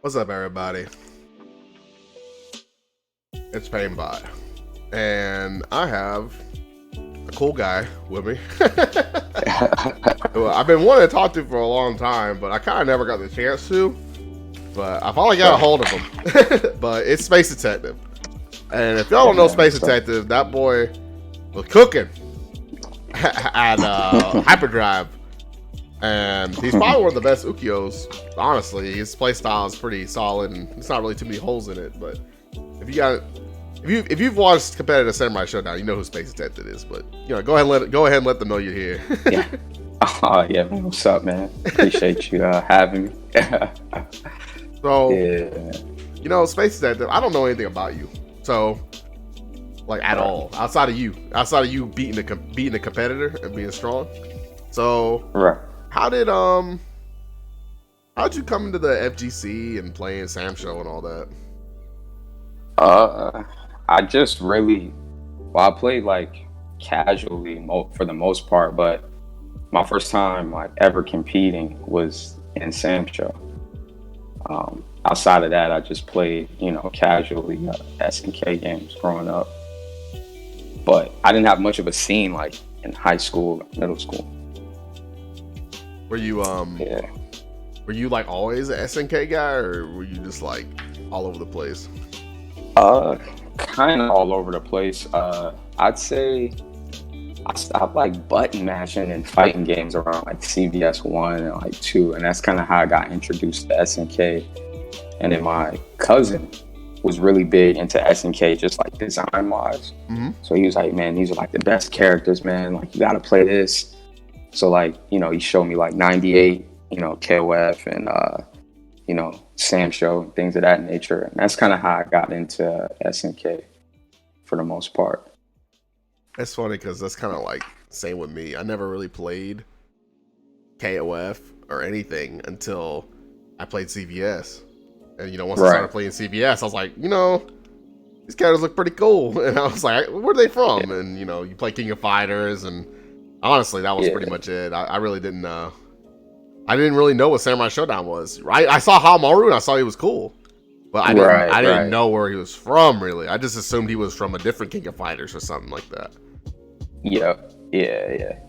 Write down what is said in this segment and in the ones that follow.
What's up, everybody? It's Painbot, and I have a cool guy with me. Well, I've been wanting to talk to for a long time, but I kind of never got the chance to. But I finally got a hold of him. But it's Space Detective, and if y'all don't know Space Detective, that boy was cooking at Hyperdrive. And he's probably one of the best Ukiyos, honestly. His playstyle is pretty solid, and there's not really too many holes in it. But if you've watched competitive Samurai Shodown, you know who Space Detective is. But go ahead and let them know you're here. Yeah. Oh yeah, man. What's up, man? Appreciate you having me. So, yeah. Space Detective. I don't know anything about you, so at all outside of you beating a competitor and being strong. So, right. How'd you come into the FGC and playing Sam Show and all that? I just really, I played casually for the most part, but my first time ever competing was in Sam Show. Outside of that, I just played, casually SNK games growing up, but I didn't have much of a scene in high school, middle school. Were you Were you always an SNK guy, or were you just all over the place? Kind of all over the place. I'd say I stopped button mashing and fighting games around CVS 1 and 2, and that's kind of how I got introduced to SNK. And then my cousin was really big into SNK, just design wise. Mm-hmm. So he was like, "Man, these are the best characters, man. You got to play this." So he showed me 98, KOF and Sam Show and things of that nature. And that's kind of how I got into SNK for the most part. It's funny because that's kind of same with me. I never really played KOF or anything until I played CVS. And once I started playing CVS, I was like, these characters look pretty cool. And I was like, where are they from? Yeah. And you play King of Fighters, and honestly, that was pretty much it. I really didn't. I didn't really know what Samurai Shodown was. I saw Hamaru and I saw he was cool, but I didn't know where he was from. Really, I just assumed he was from a different King of Fighters or something like that. Yeah.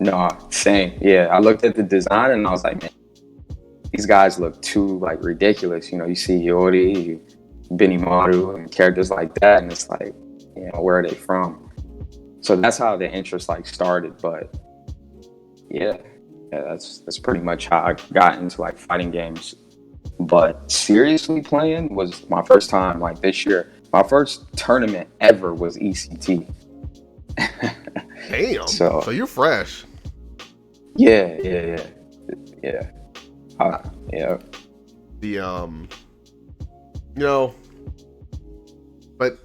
No, same. Yeah, I looked at the design and I was like, man, these guys look too ridiculous. You see Yori, Benimaru, and characters like that, and it's where are they from? So that's how the interest started. But yeah, that's pretty much how I got into fighting games. But seriously playing was my first time this year. My first tournament ever was ECT. Damn. So you're fresh. Yeah. Yeah. But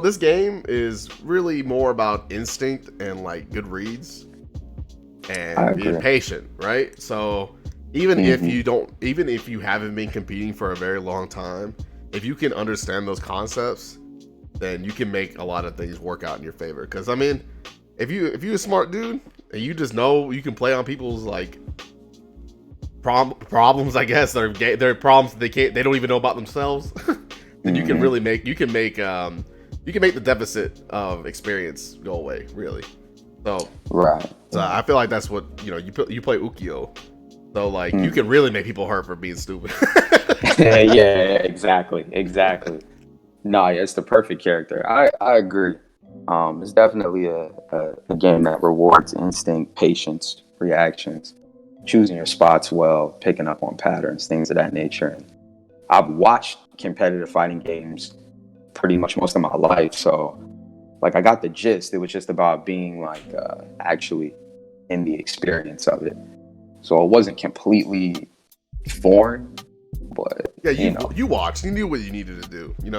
this game is really more about instinct and good reads and being patient, right? So even if you haven't been competing for a very long time, if you can understand those concepts, then you can make a lot of things work out in your favor. Because if you're a smart dude and you just know you can play on people's problems, I guess they're problems that they don't even know about themselves, then you can really make the deficit of experience go away, really. So I feel like that's what you play Ukiyo, so you can really make people hurt for being stupid. yeah, exactly. No, it's the perfect character. I agree. It's definitely a game that rewards instinct, patience, reactions, choosing your spots well, picking up on patterns, things of that nature. And I've watched competitive fighting games pretty much most of my life, so I got the gist. It was just about being actually in the experience of it. So it wasn't completely foreign, but you watched, you knew what you needed to do. You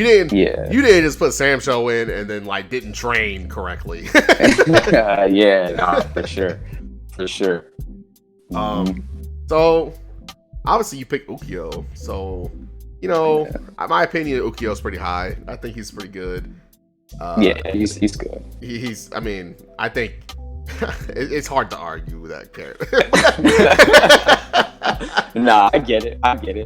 didn't just put Sam Show in and then didn't train correctly. For sure. So obviously you picked Ukiyo, so my opinion, Ukiyo is pretty high. I think he's pretty good. He's good. I think it's hard to argue with that character. Nah, I get it.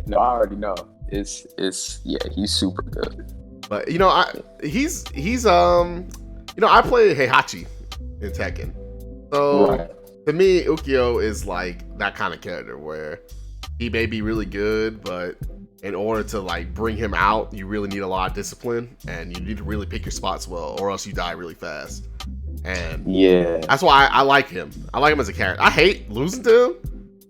No, I already know. it's yeah, he's super good. But you know, he's you know, I play Heihachi in Tekken. So Right. to me, Ukyo is like that kind of character where he may be really good, but in order to like bring him out, you really need a lot of discipline and you need to really pick your spots well, or else you die really fast. And Yeah. that's why I like him. I like him as a character. I hate losing to him,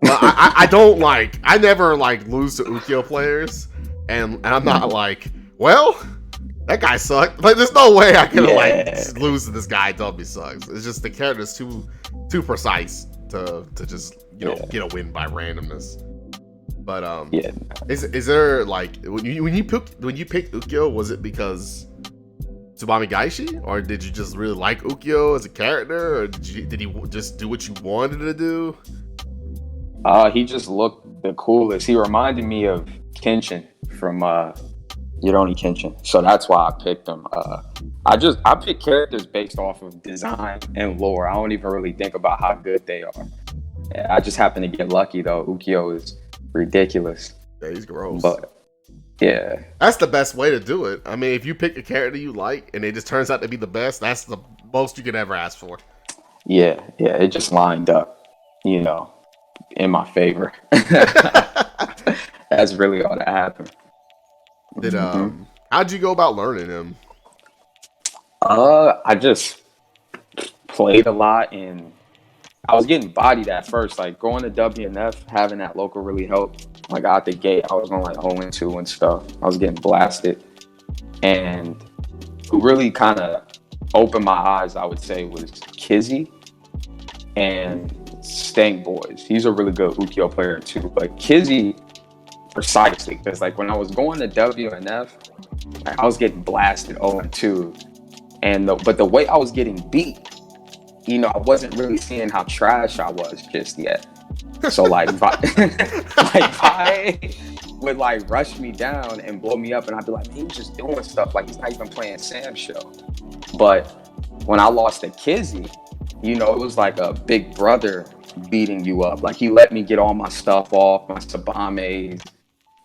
but I don't like. I never like lose to Ukyo players, and I'm not like, well, that guy sucked. Like, there's no way I can like lose to this guy. Don't be sucks. It's just the character's too precise to just get a win by randomness. But is there like when you picked Ukyo, was it because Tsubame Gaishi, or did you just really like Ukyo as a character, or did he just do what you wanted to do? He just looked the coolest. He reminded me of Kenshin from Rurouni Kenshin, so that's why I picked him. I pick characters based off of design and lore. I don't even really think about how good they are. I just happen to get lucky though. Ukyo is ridiculous. Yeah, he's gross. But yeah, that's the best way to do it. I mean, if you pick a character you like and it just turns out to be the best, that's the most you could ever ask for. Yeah, it just lined up, in my favor. That's really all that happened. How'd you go about learning him? I just played a lot, and I was getting bodied at first. Like going to WNF, having that local really helped. Like out the gate, I was going like 0-2 and stuff. I was getting blasted, and who really kind of opened my eyes, I would say, was Kizzy and Stank Boys. He's a really good Ukyo player too, but Kizzy precisely, because like when I was going to WNF, I was getting blasted 0-2, but the way I was getting beat, I wasn't really seeing how trash I was just yet. So like, Vi would like rush me down and blow me up, and I'd be like, man, he's just doing stuff like he's not even playing Sam's show. But when I lost to Kizzy, it was like a big brother beating you up. Like he let me get all my stuff off, my Sabames,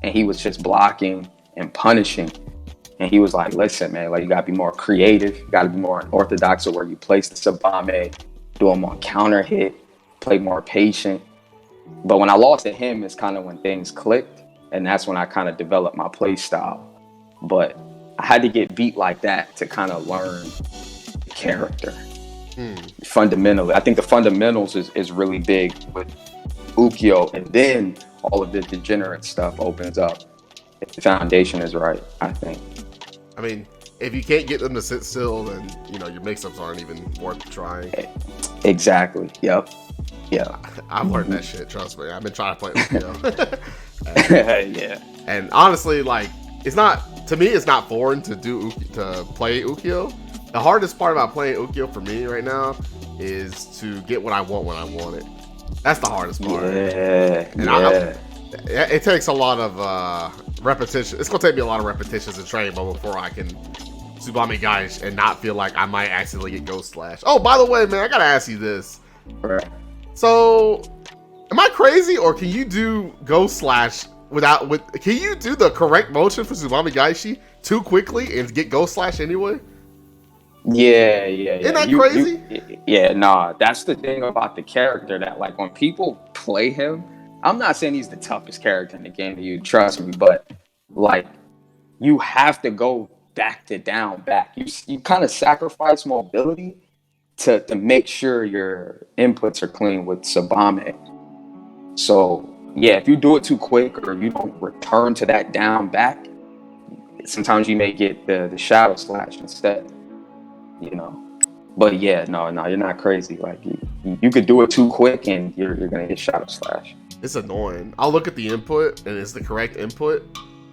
and he was just blocking and punishing. And he was like, listen, man, like you gotta be more creative, you gotta be more unorthodox of where you place the Sabame, do a more counter hit, play more patient. But when I lost to him, it's kind of when things clicked, and that's when I kind of developed my play style. But I had to get beat like that to kind of learn the character. Fundamentally, I think the fundamentals is really big with Ukyo, and then all of the degenerate stuff opens up if the foundation is right, I think. I mean, if you can't get them to sit still, then your mix-ups aren't even worth trying. Exactly. Yep. Yeah. I've learned that shit. Trust me. I've been trying to play Ukyo. Yeah. And honestly, like, it's not foreign to play Ukyo. The hardest part about playing Ukyo for me right now is to get what I want when I want it. That's the hardest part. Yeah. It takes a lot of repetition. It's gonna take me a lot of repetitions and training, but before I can Tsubame Gaish and not feel like I might accidentally get Ghost Slash. Oh, by the way, man, I gotta ask you this. Right. So, am I crazy, or can you do Ghost Slash can you do the correct motion for Tsubame Gaishi too quickly and get Ghost Slash anyway? Yeah. Isn't that crazy? That's the thing about the character, that like when people play him, I'm not saying he's the toughest character in the game, you trust me, but like you have to go back to down back. You kind of sacrifice mobility to make sure your inputs are clean with Sabame. So yeah, if you do it too quick or you don't return to that down back, sometimes you may get the Shadow Slash instead. But yeah, no, you're not crazy. Like you could do it too quick and you're gonna get Shadow Slash. It's annoying. I'll look at the input and it's the correct input,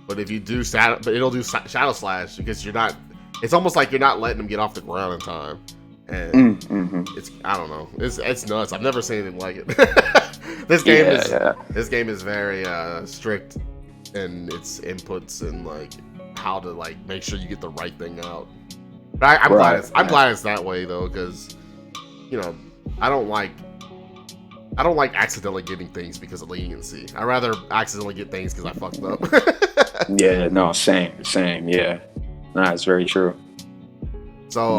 but if you do it'll do Shadow Slash because you're not. It's almost like you're not letting them get off the ground in time, and it's I don't know. It's nuts. I've never seen anything like it. This game is very strict in its inputs and like how to like make sure you get the right thing out. But I'm glad it's that way though, because I don't like accidentally getting things because of leniency. I rather accidentally get things because I fucked up. Yeah, no, same, yeah. Nah, it's very true. So,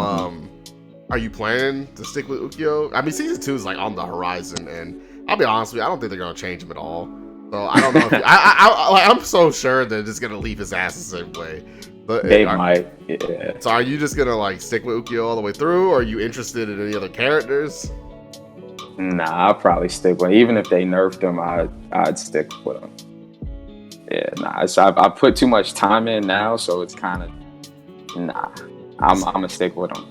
are you planning to stick with Ukyo? I mean, season 2 is like on the horizon, and I'll be honest with you, I don't think they're gonna change him at all. So I don't know if I'm so sure they're just gonna leave his ass the same way. But They might, yeah. So are you just gonna like stick with Ukyo all the way through, or are you interested in any other characters? Nah, I'll probably stick with. Even if they nerfed him, I'd stick with him. Yeah, nah. I put too much time in now, so it's kind of nah. I'm gonna stick with him.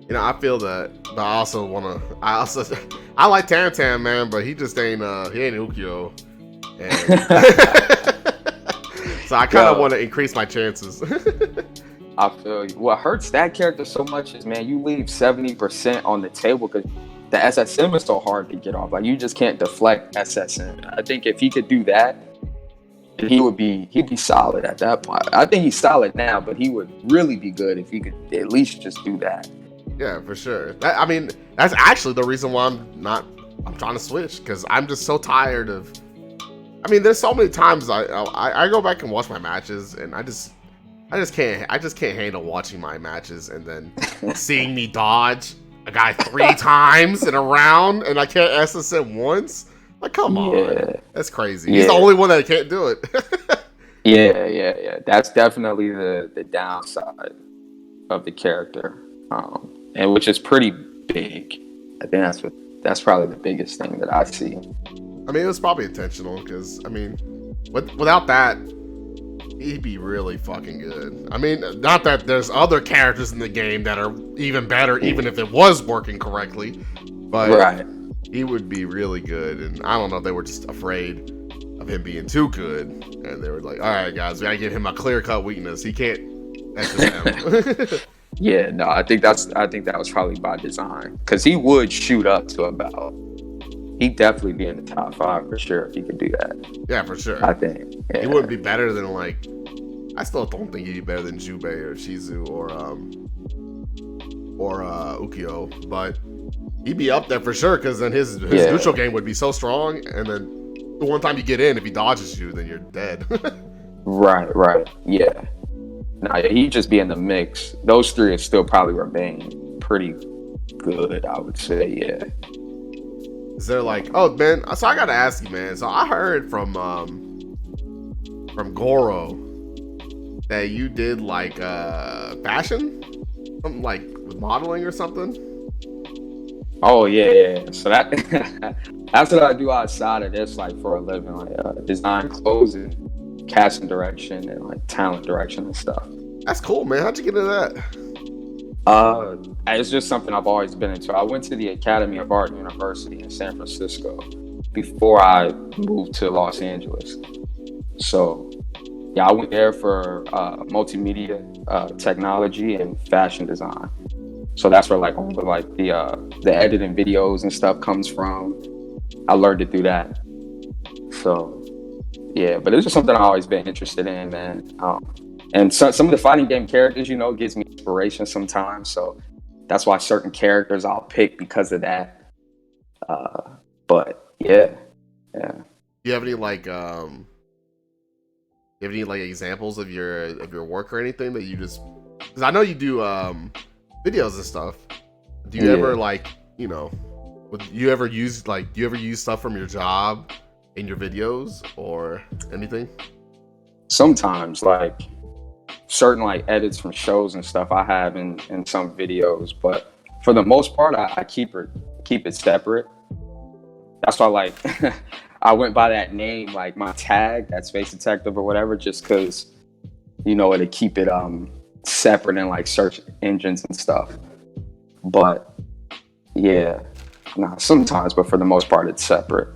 You know, I feel that, but I also wanna. I like Tam Tam, man, but he just ain't. He ain't Ukyo. And so I kind of want to increase my chances. I feel you. What hurts that character so much is, man, you leave 70% on the table because the SSM is so hard to get off. Like, you just can't deflect SSM. I think if he could do that, he'd be solid at that point. I think he's solid now, but he would really be good if he could at least just do that. Yeah, for sure. I mean, that's actually the reason why I'm trying to switch, because I'm just so tired of. I mean, there's so many times I go back and watch my matches, and I just can't handle watching my matches and then seeing me dodge a guy 3 times in a round, and I can't SSM once. Like, come on, that's crazy. He's the only one that can't do it. Yeah. That's definitely the downside of the character, and which is pretty big. I think that's probably the biggest thing that I see. I mean, it was probably intentional because, I mean, without that, he'd be really fucking good. I mean, not that there's other characters in the game that are even better, even if it was working correctly, but he would be really good. And I don't know if they were just afraid of him being too good, and they were like, all right, guys, we gotta give him a clear-cut weakness. He can't SSM. Yeah, no, I think that was probably by design, because he would shoot up to about. He'd definitely be in the top 5 for sure if he could do that. Yeah, for sure. I think he wouldn't be better than like. I still don't think he'd be better than Jubei or Shizu or Ukyo, but he'd be up there for sure because then his neutral game would be so strong, and then the one time you get in, if he dodges you, then you're dead. Right. Yeah. Nah, he'd just be in the mix. Those 3 would still probably remain pretty good, I would say. Yeah. Is there like, oh man, so I gotta ask you, man. So I heard from Goro that you did like fashion, something like with modeling or something. Oh yeah. So that's what I do outside of this, like for a living, like design clothes and casting direction and like talent direction and stuff. That's cool, man. How'd you get into that? It's just something I've always been into. I went to the Academy of Art University in San Francisco before I moved to Los Angeles. So, yeah, I went there for multimedia technology and fashion design. So that's where like all the like the editing videos and stuff comes from. I learned it through that. So, yeah, but it's just something I've always been interested in, man. And some of the fighting game characters, gives me inspiration sometimes. So that's why certain characters I'll pick because of that. But yeah. Do you have any examples of your work or anything that you just? Because I know you do videos and stuff. Do you ever do you ever use stuff from your job in your videos or anything? Sometimes, like certain like edits from shows and stuff I have in some videos, but for the most part I keep it separate. That's why like I went by that name, like my tag, that Space Detective or whatever, just because it'll keep it separate in like search engines and stuff. But yeah, sometimes, but for the most part it's separate.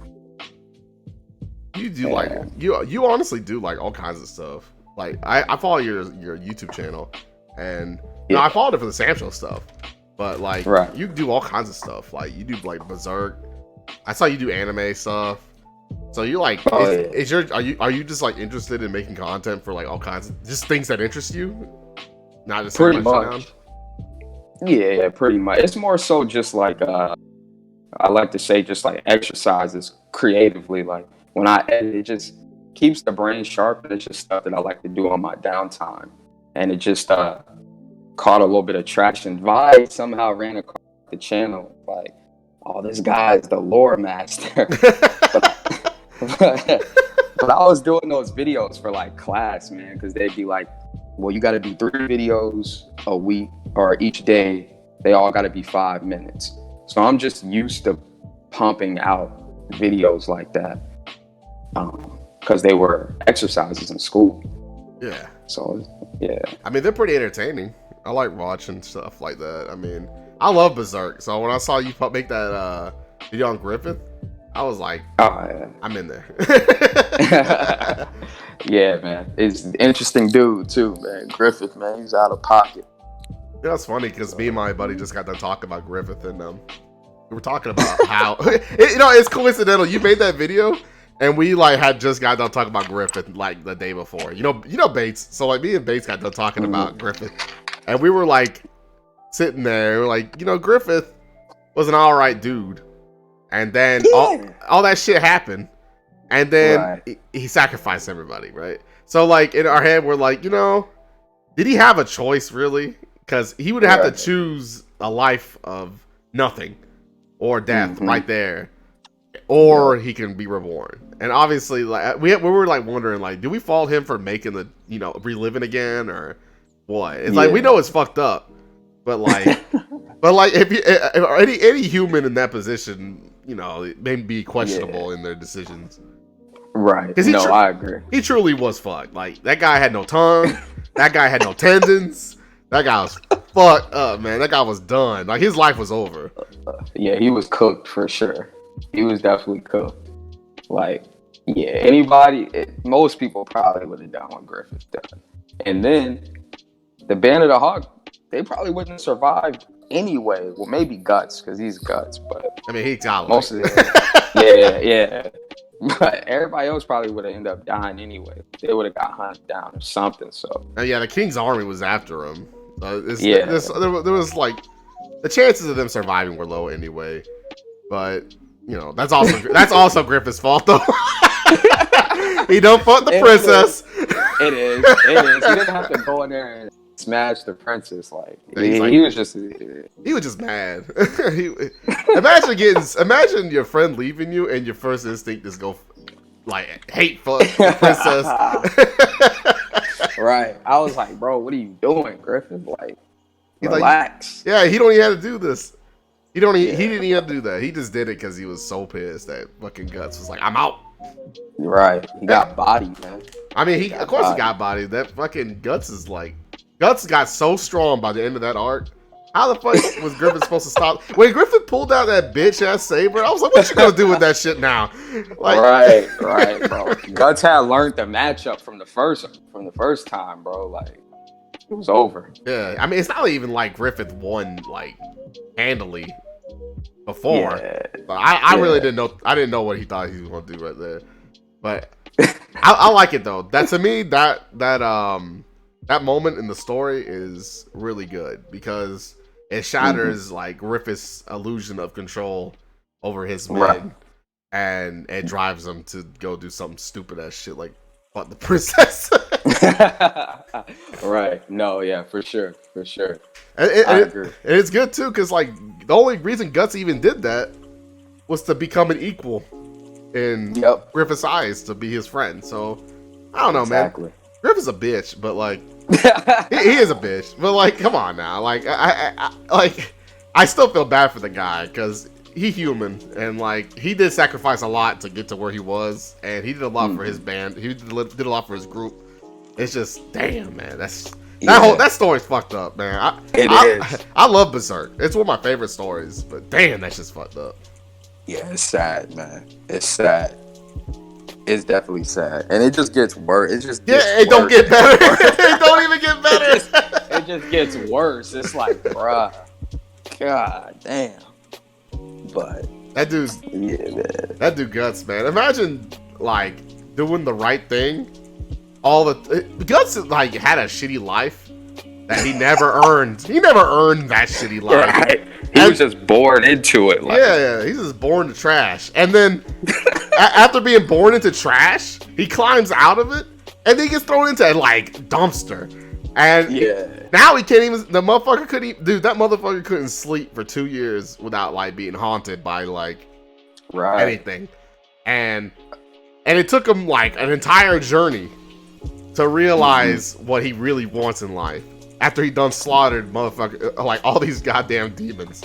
You do you honestly do like all kinds of stuff. Like I follow your YouTube channel, and I followed it for the Sam Show stuff, but like you do all kinds of stuff. Like you do like Berserk. I saw you do anime stuff. So you like are you just like interested in making content for like all kinds of just things that interest you? Not just pretty much. Yeah, pretty much. It's more so just like I like to say just like exercises creatively. Like when I edit, keeps the brain sharp, and it's just stuff that I like to do on my downtime. And it just caught a little bit of traction. Vi somehow ran across the channel like, oh, this guy is the lore master. but I was doing those videos for like class, man, because they'd be like, well, you got to do 3 videos a week or each day. They all got to be 5 minutes. So I'm just used to pumping out videos like that because they were exercises in school. Yeah. So, yeah. I mean, they're pretty entertaining. I like watching stuff like that. I mean, I love Berserk. So when I saw you make that video on Griffith, I was like, oh, yeah. I'm in there. Yeah, man. He's an interesting dude, too, man. Griffith, man. He's out of pocket. Yeah, it's funny because me and my buddy just got done talking about Griffith, and we were talking about how, it's coincidental. You made that video, and we like had just got done talking about Griffith like the day before. You know Bates. So like me and Bates got done talking about Griffith, and we were like sitting there, we're like, Griffith was an alright dude, and then all that shit happened, and then he sacrificed everybody, right? So like in our head, we're like, did he have a choice really? Because he would have to choose a life of nothing or death right there, or he can be reborn. And obviously, like we were like wondering, like, do we fault him for making the reliving again or what? It's like we know it's fucked up, but like, if any human in that position, it may be questionable in their decisions. Right. Because I agree. He truly was fucked. Like that guy had no tongue. That guy had no tendons. That guy was fucked up, man. That guy was done. Like, his life was over. Yeah, he was cooked for sure. He was definitely cooked. Like, yeah, most people probably would have done what Griffith done. And then, the Band of the Hawk, they probably wouldn't have survived anyway. Well, maybe Guts, because he's Guts, but... I mean, he got most of it. Yeah. But everybody else probably would have ended up dying anyway. They would have got hunted down or something. So the King's army was after him. There was like the chances of them surviving were low anyway. But that's also Griffith's fault though. He don't fuck the princess. It is. He didn't have to go in there and smash the princess. Like he was just mad. Imagine your friend leaving you and your first instinct is go like hate fuck the princess. Right. I was like, bro, what are you doing, Griffin? Like, relax. Like, he don't even have to do this. He didn't even have to do that. He just did it because he was so pissed that fucking Guts was like, I'm out. Right. He got bodied, man. I mean, of course he got bodied. That fucking Guts got so strong by the end of that arc. How the fuck was Griffin supposed to stop? When Griffin pulled out that bitch ass saber, I was like, what you gonna do with that shit now? Like, right, bro. Guts had learned the matchup from the first time, bro. Like, it was over. Yeah, I mean, it's not even like Griffin won like handily before. Yeah. I really didn't know. I didn't know what he thought he was gonna do right there. But I like it though. That to me, that moment in the story is really good because it shatters like Griffith's illusion of control over his men, and it drives him to go do something stupid ass shit like fuck the princess. Right. No. Yeah. For sure. I agree. And it's good too because like the only reason Guts even did that was to become an equal in Griffith's eyes, to be his friend. So I don't know, man. Griffith's a bitch, but like. he is a bitch, but like, come on now. Like, I still feel bad for the guy because he's human and like he did sacrifice a lot to get to where he was, and he did a lot for his band. He did a lot for his group. It's just damn, man. That story's fucked up, man. I love Berserk. It's one of my favorite stories, but damn, that's just fucked up. Yeah, it's sad, man. It's sad. It's definitely sad, and it just gets worse. It don't get better. It don't even get better. It just gets worse. It's like, bruh, god damn. But that dude Guts, man. Imagine like doing the right thing. Guts like had a shitty life that he never earned. He never earned that shitty life. Right. He was just born into it. Like. Yeah, he's just born to trash, and then. after being born into trash, he climbs out of it and then gets thrown into like dumpster. And now he can't even. The motherfucker couldn't even, dude. That motherfucker couldn't sleep for 2 years without like being haunted by like anything. And it took him like an entire journey to realize what he really wants in life after he done slaughtered motherfucker like all these goddamn demons.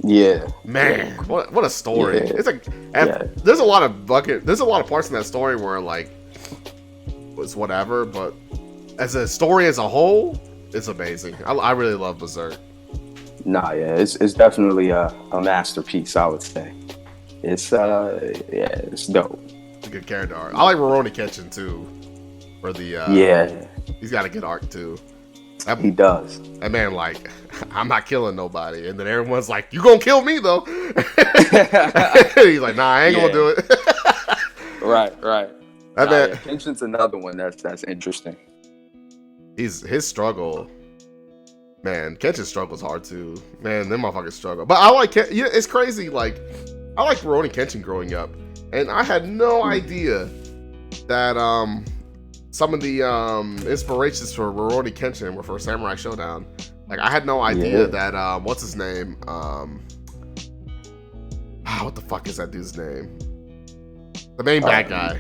Yeah, man, what a story! It's like there's a lot of parts in that story where like was whatever, but as a story as a whole, it's amazing. I really love Berserk. Nah, it's definitely a masterpiece. I would say it's it's dope. It's a good character art. I like Rurouni Kenshin too. For the he's got a good arc too. He does. That man, like, I'm not killing nobody, and then everyone's like, "You gonna kill me though?" He's like, "Nah, I ain't gonna do it." right. That man, Kenshin's another one that's interesting. His struggle, man. Kenshin's struggle's hard too, man. Them motherfuckers struggle, but I like it. Yeah, it's crazy. Like, I like Rurouni Kenshin growing up, and I had no idea that some of the inspirations for Rurouni Kenshin were for Samurai Shodown. Like, I had no idea that what's his name? What the fuck is that dude's name? The main bad guy.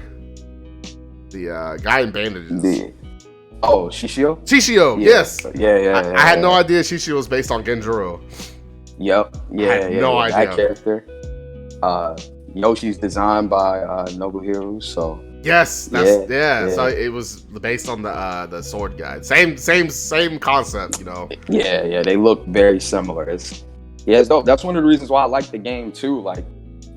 The guy in bandages. Shishio? Shishio, yes. Yeah. I had no idea Shishio was based on Genjuro. Yep. I had no idea. That character. Yoshi's designed by Nobuhiro, so. Yes, So it was based on the sword guy. Same concept, you know. Yeah. They look very similar. It's dope. That's one of the reasons why I like the game too. Like,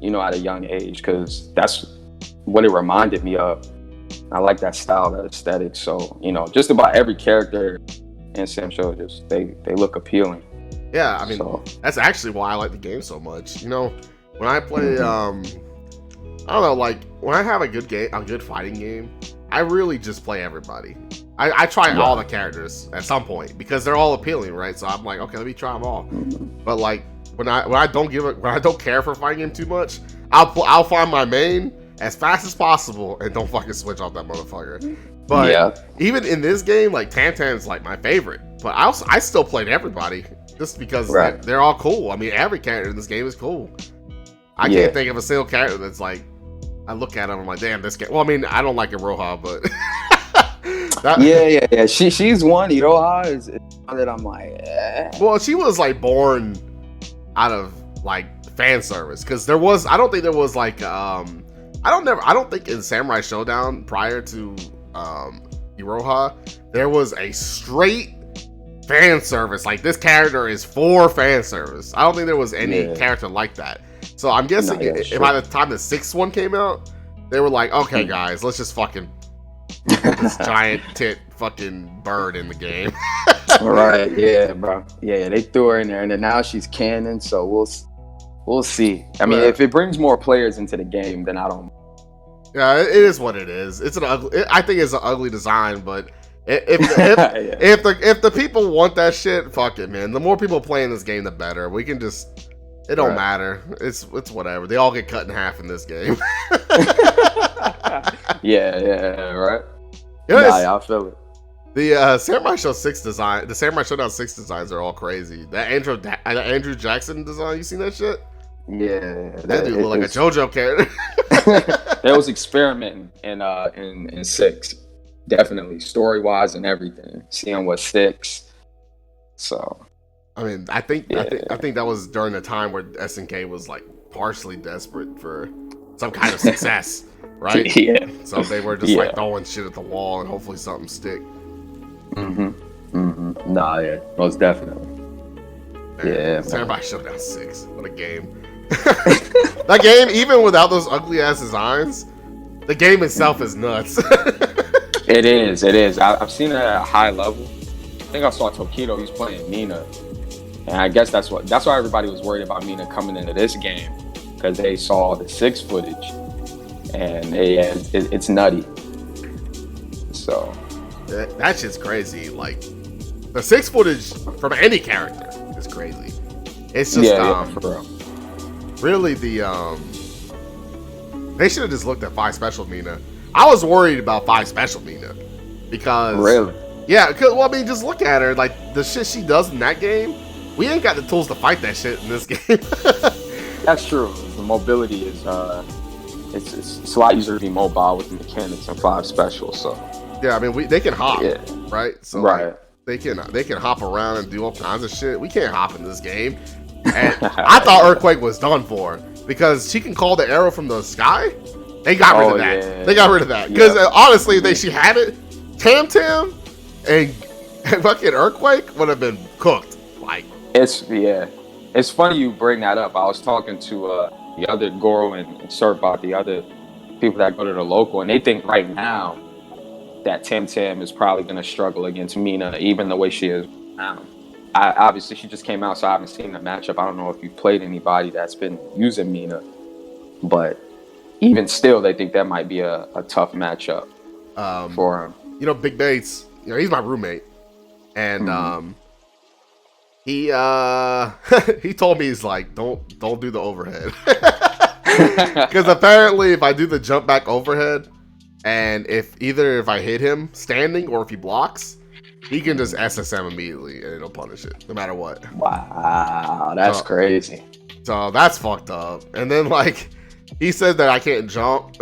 you know, at a young age, because that's what it reminded me of. I like that style, that aesthetic. So, you know, just about every character in Sam Show, they look appealing. Yeah, I mean, that's actually why I like the game so much. You know, when I play, I don't know, like when I have a good fighting game, I really just play everybody. I try all the characters at some point because they're all appealing, right? So I'm like, okay, let me try them all. But like when I don't care for a fighting game too much, I'll find my main as fast as possible and don't fucking switch off that motherfucker. But even in this game, like Tantan's like my favorite, but I still played everybody just because they're all cool. I mean, every character in this game is cool. I can't think of a single character that's like, I look at him, I'm like, damn, this guy. Well, I mean, I don't like Iroha, but yeah. She's one. Iroha is one that I'm like, Well, she was like born out of like fan service because I don't think there was like I don't think in Samurai Shodown prior to Iroha there was a straight fan service. Like, this character is for fan service. I don't think there was any character like that. So I'm guessing by the time the 6th one came out, they were like, okay, guys, let's just fucking put this giant tit fucking bird in the game. Right, yeah, bro. Yeah, they threw her in there, and then now she's canon, so we'll see. I mean, if it brings more players into the game, then I don't. Yeah, it is what it is. It's I think it's an ugly design, but if the people want that shit, fuck it, man. The more people playing this game, the better. We can just. It don't matter. It's whatever. They all get cut in half in this game. yeah, right. Yeah, I feel it. The Samurai Shodown 6 designs are all crazy. That Andrew Jackson design, you seen that shit? Yeah, that dude look like a JoJo character. That was experimenting in 6, definitely story wise and everything. Seeing what 6, so. I mean, I think that was during the time where SNK was like partially desperate for some kind of success, right? Yeah. So they were just like throwing shit at the wall and hopefully something stick. Nah, yeah, most definitely. Man, Samurai Shodown 6, what a game! That game, even without those ugly ass designs, the game itself is nuts. It is. I've seen it at a high level. I think I saw Tokido. He's playing Mina. And I guess that's why everybody was worried about Mina coming into this game, because they saw the 6 footage, and it's nutty. So that shit's crazy. Like, the 6 footage from any character is crazy. It's just for real. Really They should have just looked at 5 special Mina. I was worried about 5 special Mina because really, yeah, cause, well, I mean, just look at her. Like the shit she does in that game, we ain't got the tools to fight that shit in this game. that's true. The mobility is it's a lot easier to be mobile with the mechanics and 5 special. So yeah, I mean, they can hop, yeah. right? So right. Like, they can hop around and do all kinds of shit. We can't hop in this game. And I thought Earthquake was done for because she can call the arrow from the sky. They got rid of that. Yeah. They got rid of that because honestly, if she had it, Tam and fucking Earthquake would have been cooked. Like it's funny you bring that up. I was talking to the other Goro and Surfbot, the other people that go to the local, and they think right now that Tam is probably going to struggle against Mina, even the way she is now. Obviously, she just came out, so I haven't seen the matchup. I don't know if you've played anybody that's been using Mina, but even still, they think that might be a tough matchup for him. You know, Big Bates, you know, he's my roommate, and he he told me, he's like, don't do the overhead, because apparently if I do the jump back overhead, and if I hit him standing or if he blocks, he can just SSM immediately and it'll punish it no matter what. Wow, that's crazy. So that's fucked up. And then like he said that I can't jump.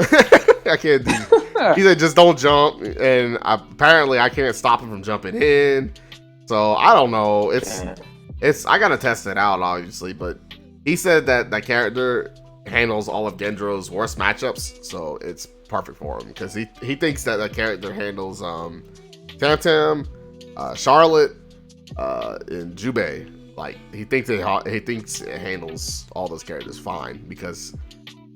I can't do. He said just don't jump, and apparently I can't stop him from jumping in. So I don't know. It's I gotta test it out obviously, but he said that that character handles all of Gendro's worst matchups, so it's perfect for him because he thinks that the character handles Tam, Charlotte, and Jubei. Like he thinks it handles all those characters fine because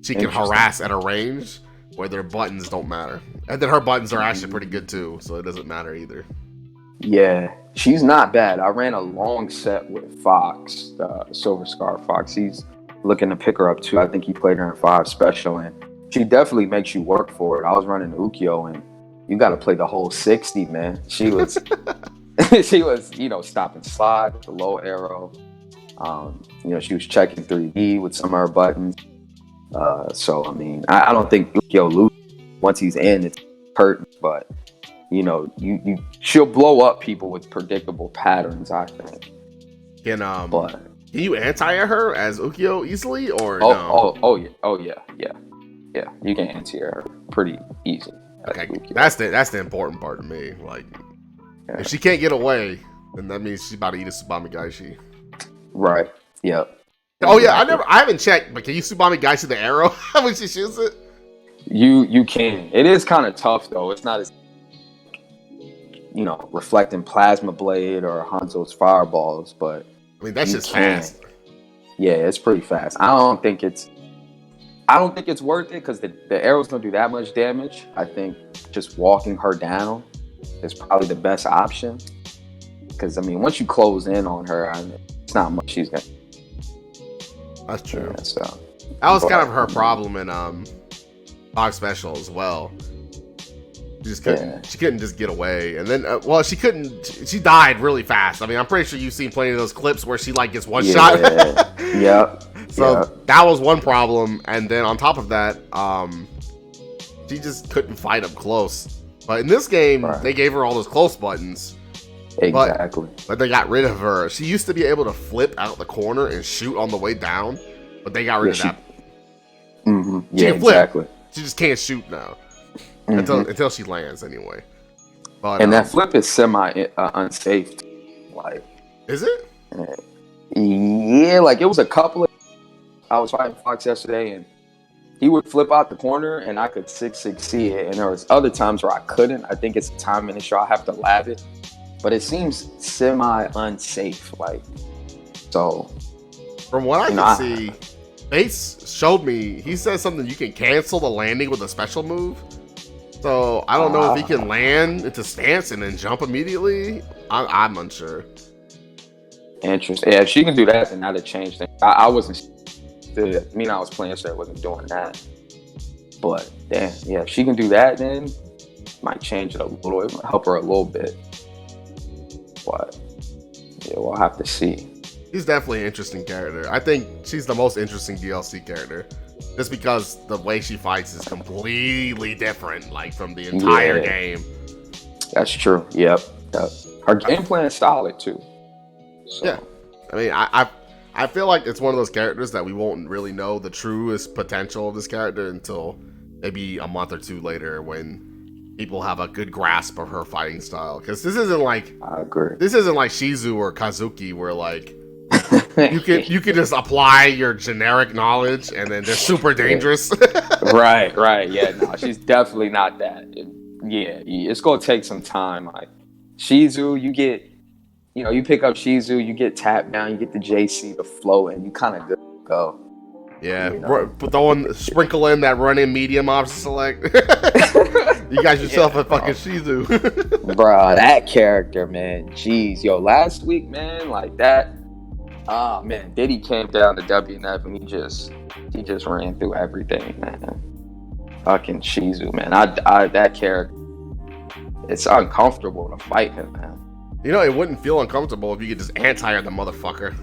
she can harass at a range where their buttons don't matter, and then her buttons are actually pretty good too, so it doesn't matter either. Yeah, she's not bad. I ran a long set with Fox, Silver Scar Fox. He's looking to pick her up too. I think he played her in 5 special, and she definitely makes you work for it. I was running Ukyo, and you got to play the whole 60, man. She was, she was, you know, stop and slide with the low arrow. You know, she was checking 3D with some of her buttons. So I mean, I don't think Ukyo loses once he's in. It's curtain, but you know, she'll blow up people with predictable patterns, I think. Can you anti her as Ukyo easily or no? Oh yeah. You can anti her pretty easy. Okay, that's the important part to me. Like, if she can't get away, then that means she's about to eat a Tsubame Gaishi. Right. Yep. Oh yeah, I haven't checked, but can you Tsubame Gaishi the arrow when she shoots it? You can. It is kind of tough though. It's not as, you know, reflecting Plasma Blade or Hanzo's fireballs, but I mean that's just fast. Yeah, it's pretty fast. I don't think it's worth it because the arrows don't do that much damage. I think just walking her down is probably the best option. Because I mean, once you close in on her, it's not much she's gonna. That's true. Yeah, so that was kind of her problem in Fox Special as well. She just couldn't. Yeah. She couldn't just get away, and then she couldn't. She died really fast. I mean, I'm pretty sure you've seen plenty of those clips where she like gets one shot. Yep. So that was one problem, and then on top of that, she just couldn't fight up close. But in this game, they gave her all those close buttons. Exactly. But they got rid of her. She used to be able to flip out the corner and shoot on the way down, but they got rid of that. Mm-hmm. She can flip. Exactly. She just can't shoot now until she lands anyway. But and that flip is semi unsafe. Like, is it? Yeah, like it was a couple of. I was fighting Fox yesterday, and he would flip out the corner, and I could 6-6 see it. And there was other times where I couldn't. I think it's a timing issue. I have to lab it, but it seems semi unsafe. Like, so. From what I can see, Bates showed me. He said something. You can cancel the landing with a special move. So I don't know if he can land into stance and then jump immediately. I'm unsure. Interesting. Yeah, if she can do that, then that'd change things. I wasn't. I was playing, so I wasn't doing that. But damn, yeah, if she can do that, then it might change it a little. It might help her a little bit. But yeah, we'll have to see. She's definitely an interesting character. I think she's the most interesting DLC character just because the way she fights is completely different, like from the entire game. That's true. Yep. Her game plan is solid too. So. Yeah, I mean, I feel like it's one of those characters that we won't really know the truest potential of this character until maybe a month or two later when people have a good grasp of her fighting style. Because this isn't like, I agree. This isn't like Shizu or Kazuki where like you can just apply your generic knowledge and then they're super dangerous. Right. Yeah, no, she's definitely not that. It's gonna take some time. Like Shizu, you pick up Shizu, you get tapped down, you get the JC to flow, and you kind of good to go. Yeah, sprinkle in that run-in medium option select. You got yourself a fucking Shizu. Bruh, that character, man. Jeez, last week, man, like that. Oh man, Diddy came down to WNF and he just ran through everything, man. Fucking Shizu, man. I that character, it's uncomfortable to fight him, man. It wouldn't feel uncomfortable if you could just anti-air the motherfucker.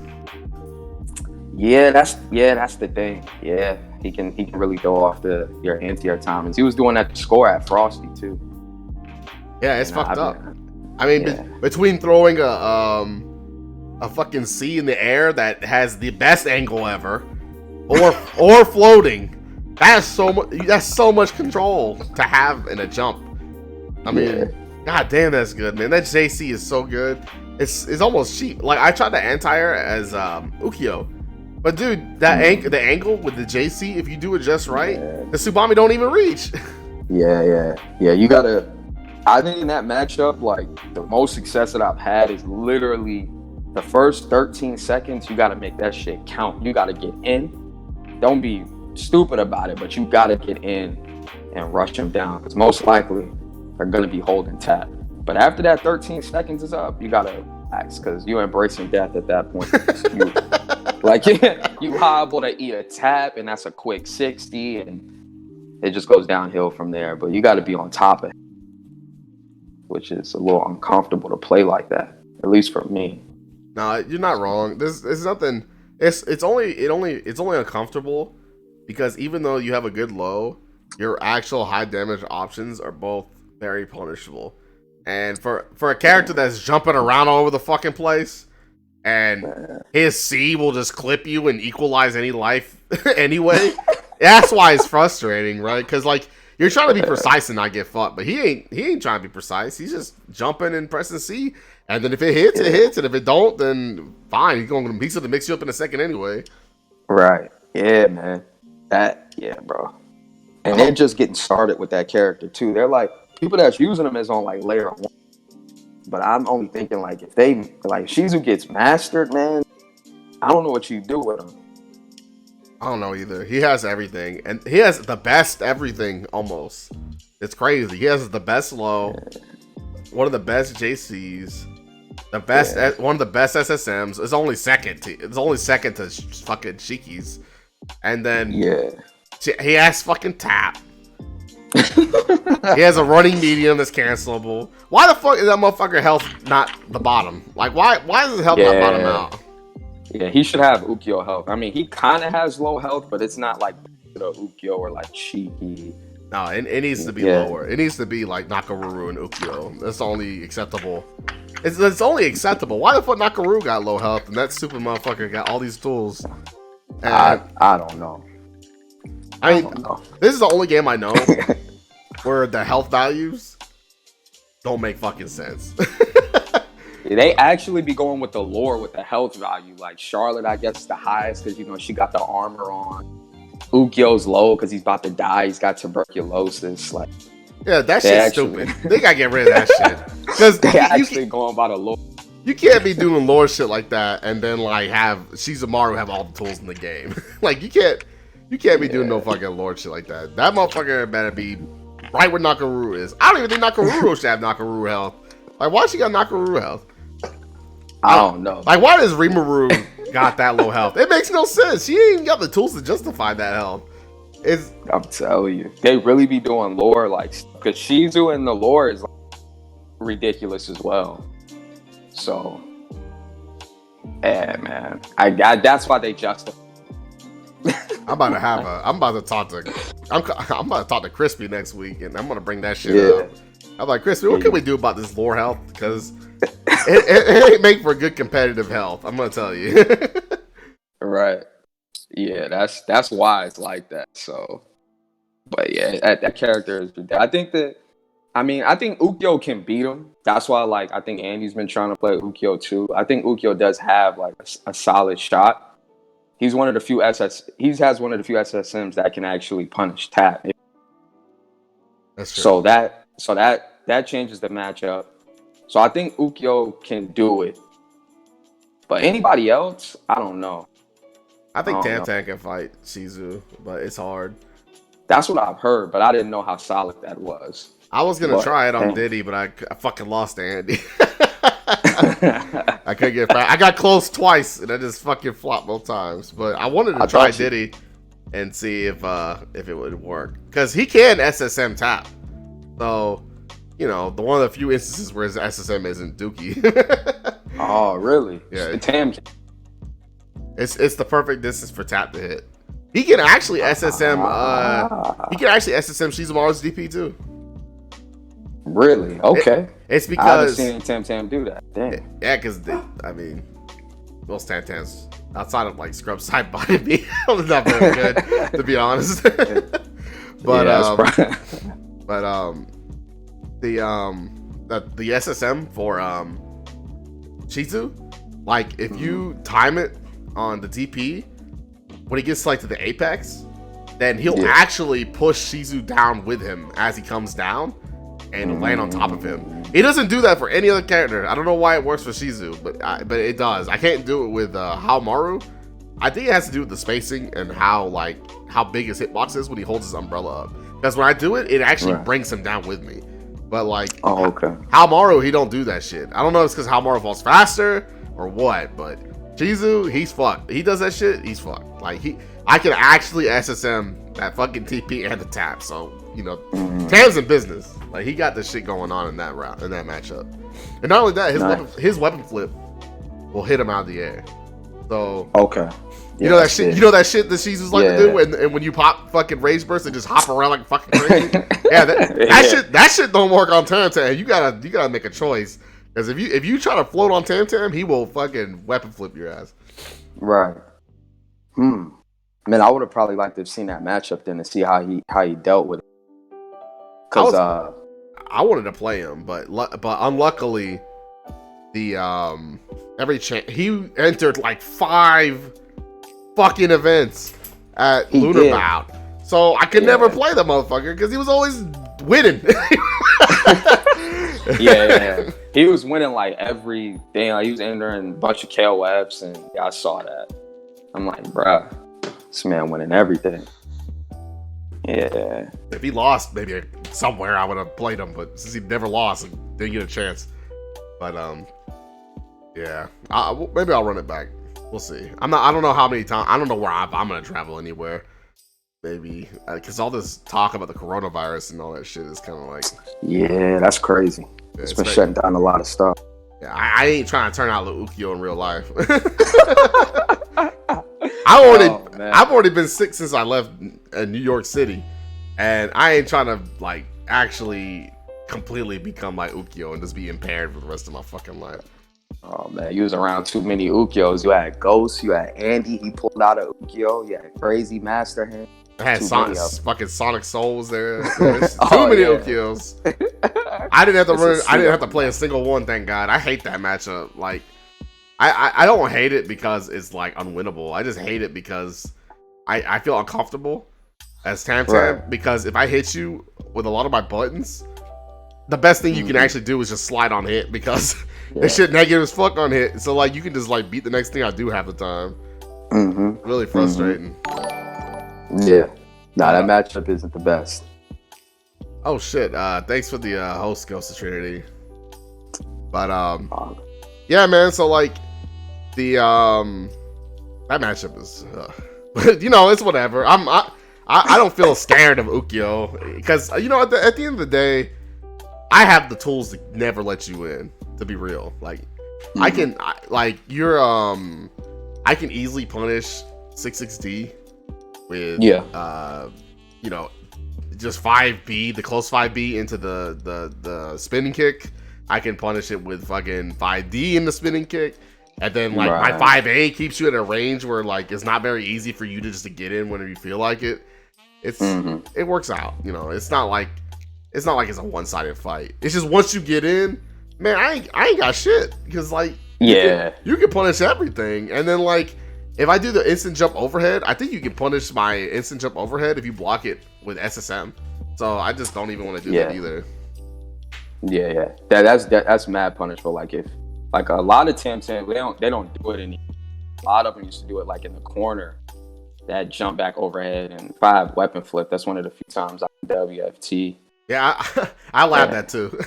Yeah, that's the thing. Yeah, he can really throw off your anti-air timings. He was doing that to score at Frosty too. Yeah, it's fucked up. I mean, between throwing a fucking C in the air that has the best angle ever, or floating, that's so much control to have in a jump. I mean, god damn, that's good, man. That JC is so good. It's almost cheap. Like I tried to anti-air as Ukyo, but dude, the angle with the JC, if you do it just right, the Tsubame don't even reach. Yeah. You gotta. I think in that matchup, like the most success that I've had is literally the first 13 seconds. You gotta make that shit count. You gotta get in. Don't be stupid about it, but you gotta get in and rush him down because most likely they're gonna be holding tap. But after that 13 seconds is up, you gotta relax because you're embracing death at that point. You liable to eat a tap, and that's a quick 60, and it just goes downhill from there. But you got to be on top of it, which is a little uncomfortable to play like that, at least for me. No, you're not wrong. There's nothing. It's only uncomfortable because even though you have a good low, your actual high damage options are both very punishable. And for a character that's jumping around all over the fucking place, and his C will just clip you and equalize any life anyway, that's why it's frustrating, right? Because like you're trying to be precise and not get fucked, but he ain't trying to be precise. He's just jumping and pressing C, and then if it hits, it hits, and if it don't, then fine. He's going to mix you up in a second anyway. Right? Yeah, man. Bro. And they're just getting started with that character too. They're like. People that's using them is on like layer 1, but I'm only thinking like if they like Shizu gets mastered, man, I don't know what you do with him. I don't know either. He has everything, and he has the best everything almost. It's crazy. He has the best low, one of the best JCs, the best one of the best SSMs. It's only second to fucking Shiki's, and then he has fucking tap. He has a running medium that's cancelable. Why the fuck is that motherfucker health not the bottom? Like why is his health not bottom out? Yeah, he should have Ukyo health. I mean, he kind of has low health, but it's not like Ukyo or like Shiki. No, it needs to be lower. It needs to be like Nakaruru and Ukyo. That's only acceptable. It's only acceptable. Why the fuck Nakaruru got low health and that super motherfucker got all these tools? And I don't know. I mean, this is the only game I know where the health values don't make fucking sense. They actually be going with the lore with the health value. Like Charlotte, I guess, is the highest because she got the armor on. Ukyo's low because he's about to die. He's got tuberculosis. Like, yeah, that shit's stupid. They gotta get rid of that shit because they actually going by the lore. You can't be doing lore shit like that and then like have Shizumaru have all the tools in the game. Like you can't be doing no fucking lord shit like that. That motherfucker better be right where Nakaruru is. I don't even think Nakaruru should have Nakaruru health. Like, why she got Nakaruru health? I don't know. Like, why does Rimuru got that low health? It makes no sense. She ain't got the tools to justify that health. I'm telling you. They really be doing lore, like, because Shizu and the lore is like, ridiculous as well. So, yeah, man. I that's why they justify. I'm about to talk to Crispy next week, and I'm gonna bring that shit up. I'm like, Crispy, what can we do about this lore health? Because it ain't make for good competitive health. I'm gonna tell you. Right. Yeah, that's why it's like that. So, but yeah, that character is. I think Ukyo can beat him. That's why, like, I think Andy's been trying to play Ukyo too. I think Ukyo does have like a solid shot. He has one of the few SSMs that can actually punish tap. That's true. So that changes the matchup. So I think Ukyo can do it. But anybody else, I don't know. I think Tam can fight Shizu, but it's hard. That's what I've heard, but I didn't know how solid that was. I was gonna try it on Diddy, but I fucking lost to Andy. I couldn't get back. I got close twice, and I just fucking flopped both times. But I wanted to try Diddy and see if it would work, because he can SSM tap. So, you know, the one of the few instances where his SSM isn't Dookie. Oh, really? Yeah. Tam. It's the perfect distance for tap to hit. He can actually SSM. He can actually SSM Shizumaru's DP too. Really? Okay. It's because I haven't seen Tam do that. Damn. Yeah, because most Tam-Tams outside of like scrub side body beat, not very good to be honest. But the SSM for Shizu, like if you time it on the DP, when he gets like to the apex, then he'll actually push Shizu down with him as he comes down and land on top of him. He doesn't do that for any other character. I don't know why it works for Shizu, but it does. I can't do it with Haomaru. I think it has to do with the spacing and how big his hitbox is when he holds his umbrella up. Because when I do it, it actually brings him down with me. But like, Haomaru, he don't do that shit. I don't know if it's because Haomaru falls faster or what, but Shizu, he's fucked. He does that shit, he's fucked. Like I can actually SSM that fucking TP and the tap. So, you know, Tam's in business. Like he got this shit going on in that matchup. And not only that, his weapon flip will hit him out of the air. So you know that shit. You know that shit that Shizu's like to do, and when you pop fucking rage burst and just hop around like fucking crazy. That shit don't work on Tam. You gotta make a choice, because if you try to float on Tam, he will fucking weapon flip your ass. Right. Man, I would have probably liked to have seen that matchup then to see how he dealt with it. Cause I wanted to play him, but unluckily, he entered like 5 fucking events at Lunar Bout, so I could never play the motherfucker because he was always winning. yeah, he was winning like every day. Like, he was entering a bunch of KOFs, and I saw that. I'm like, bruh, this man winning everything. Yeah. If he lost, maybe somewhere I would have played him, but since he never lost and didn't get a chance. But yeah, maybe I'll run it back. We'll see. I don't know how many times. I don't know where I'm gonna travel anywhere. Maybe because all this talk about the coronavirus and all that shit is kind of like. Yeah, that's crazy. Yeah, it's been shutting down a lot of stuff. Yeah, I ain't trying to turn out Ukyo in real life. I've already been sick since I left New York City, and I ain't trying to like actually completely become like Ukyo and just be impaired for the rest of my fucking life. Oh man, you was around too many Ukyos. You had Ghost, you had Andy, he pulled out a Ukyo, you had Crazy Master Hand. I had fucking Sonic Souls there. Too many Ukyos. I didn't have to run. I didn't have to play a single one. Thank God. I hate that matchup. Like, I don't hate it because it's like unwinnable. I just hate it because I feel uncomfortable as Tam, because if I hit you with a lot of my buttons, the best thing you can actually do is just slide on hit, because this shit negative as fuck on hit. So like you can just like beat the next thing I do half the time. Really frustrating. Yeah. Nah, that matchup isn't the best. Oh shit. Thanks for the host, Ghost of Trinity. But yeah, man, so like the that matchup is you know, it's whatever. I don't feel scared of Ukyo, because you know, at the end of the day, I have the tools to never let you in, to be real. Like I can easily punish 66D with you know, just 5B, the close 5B into the spinning kick. I can punish it with fucking 5D in the spinning kick. And then like my 5A keeps you at a range where like it's not very easy for you to just to get in whenever you feel like it. It works out, you know. It's not like it's a one-sided fight. It's just once you get in, man, I ain't got shit because like you can punish everything. And then like if I do the instant jump overhead, I think you can punish my instant jump overhead if you block it with SSM. So I just don't even want to do that either. Yeah. That's mad punishable. Like if like a lot of Tim they don't do it anymore. A lot of them used to do it like in the corner, that jump back overhead and 5 weapon flip. That's one of the few times I WFT. Yeah, I laughed at too.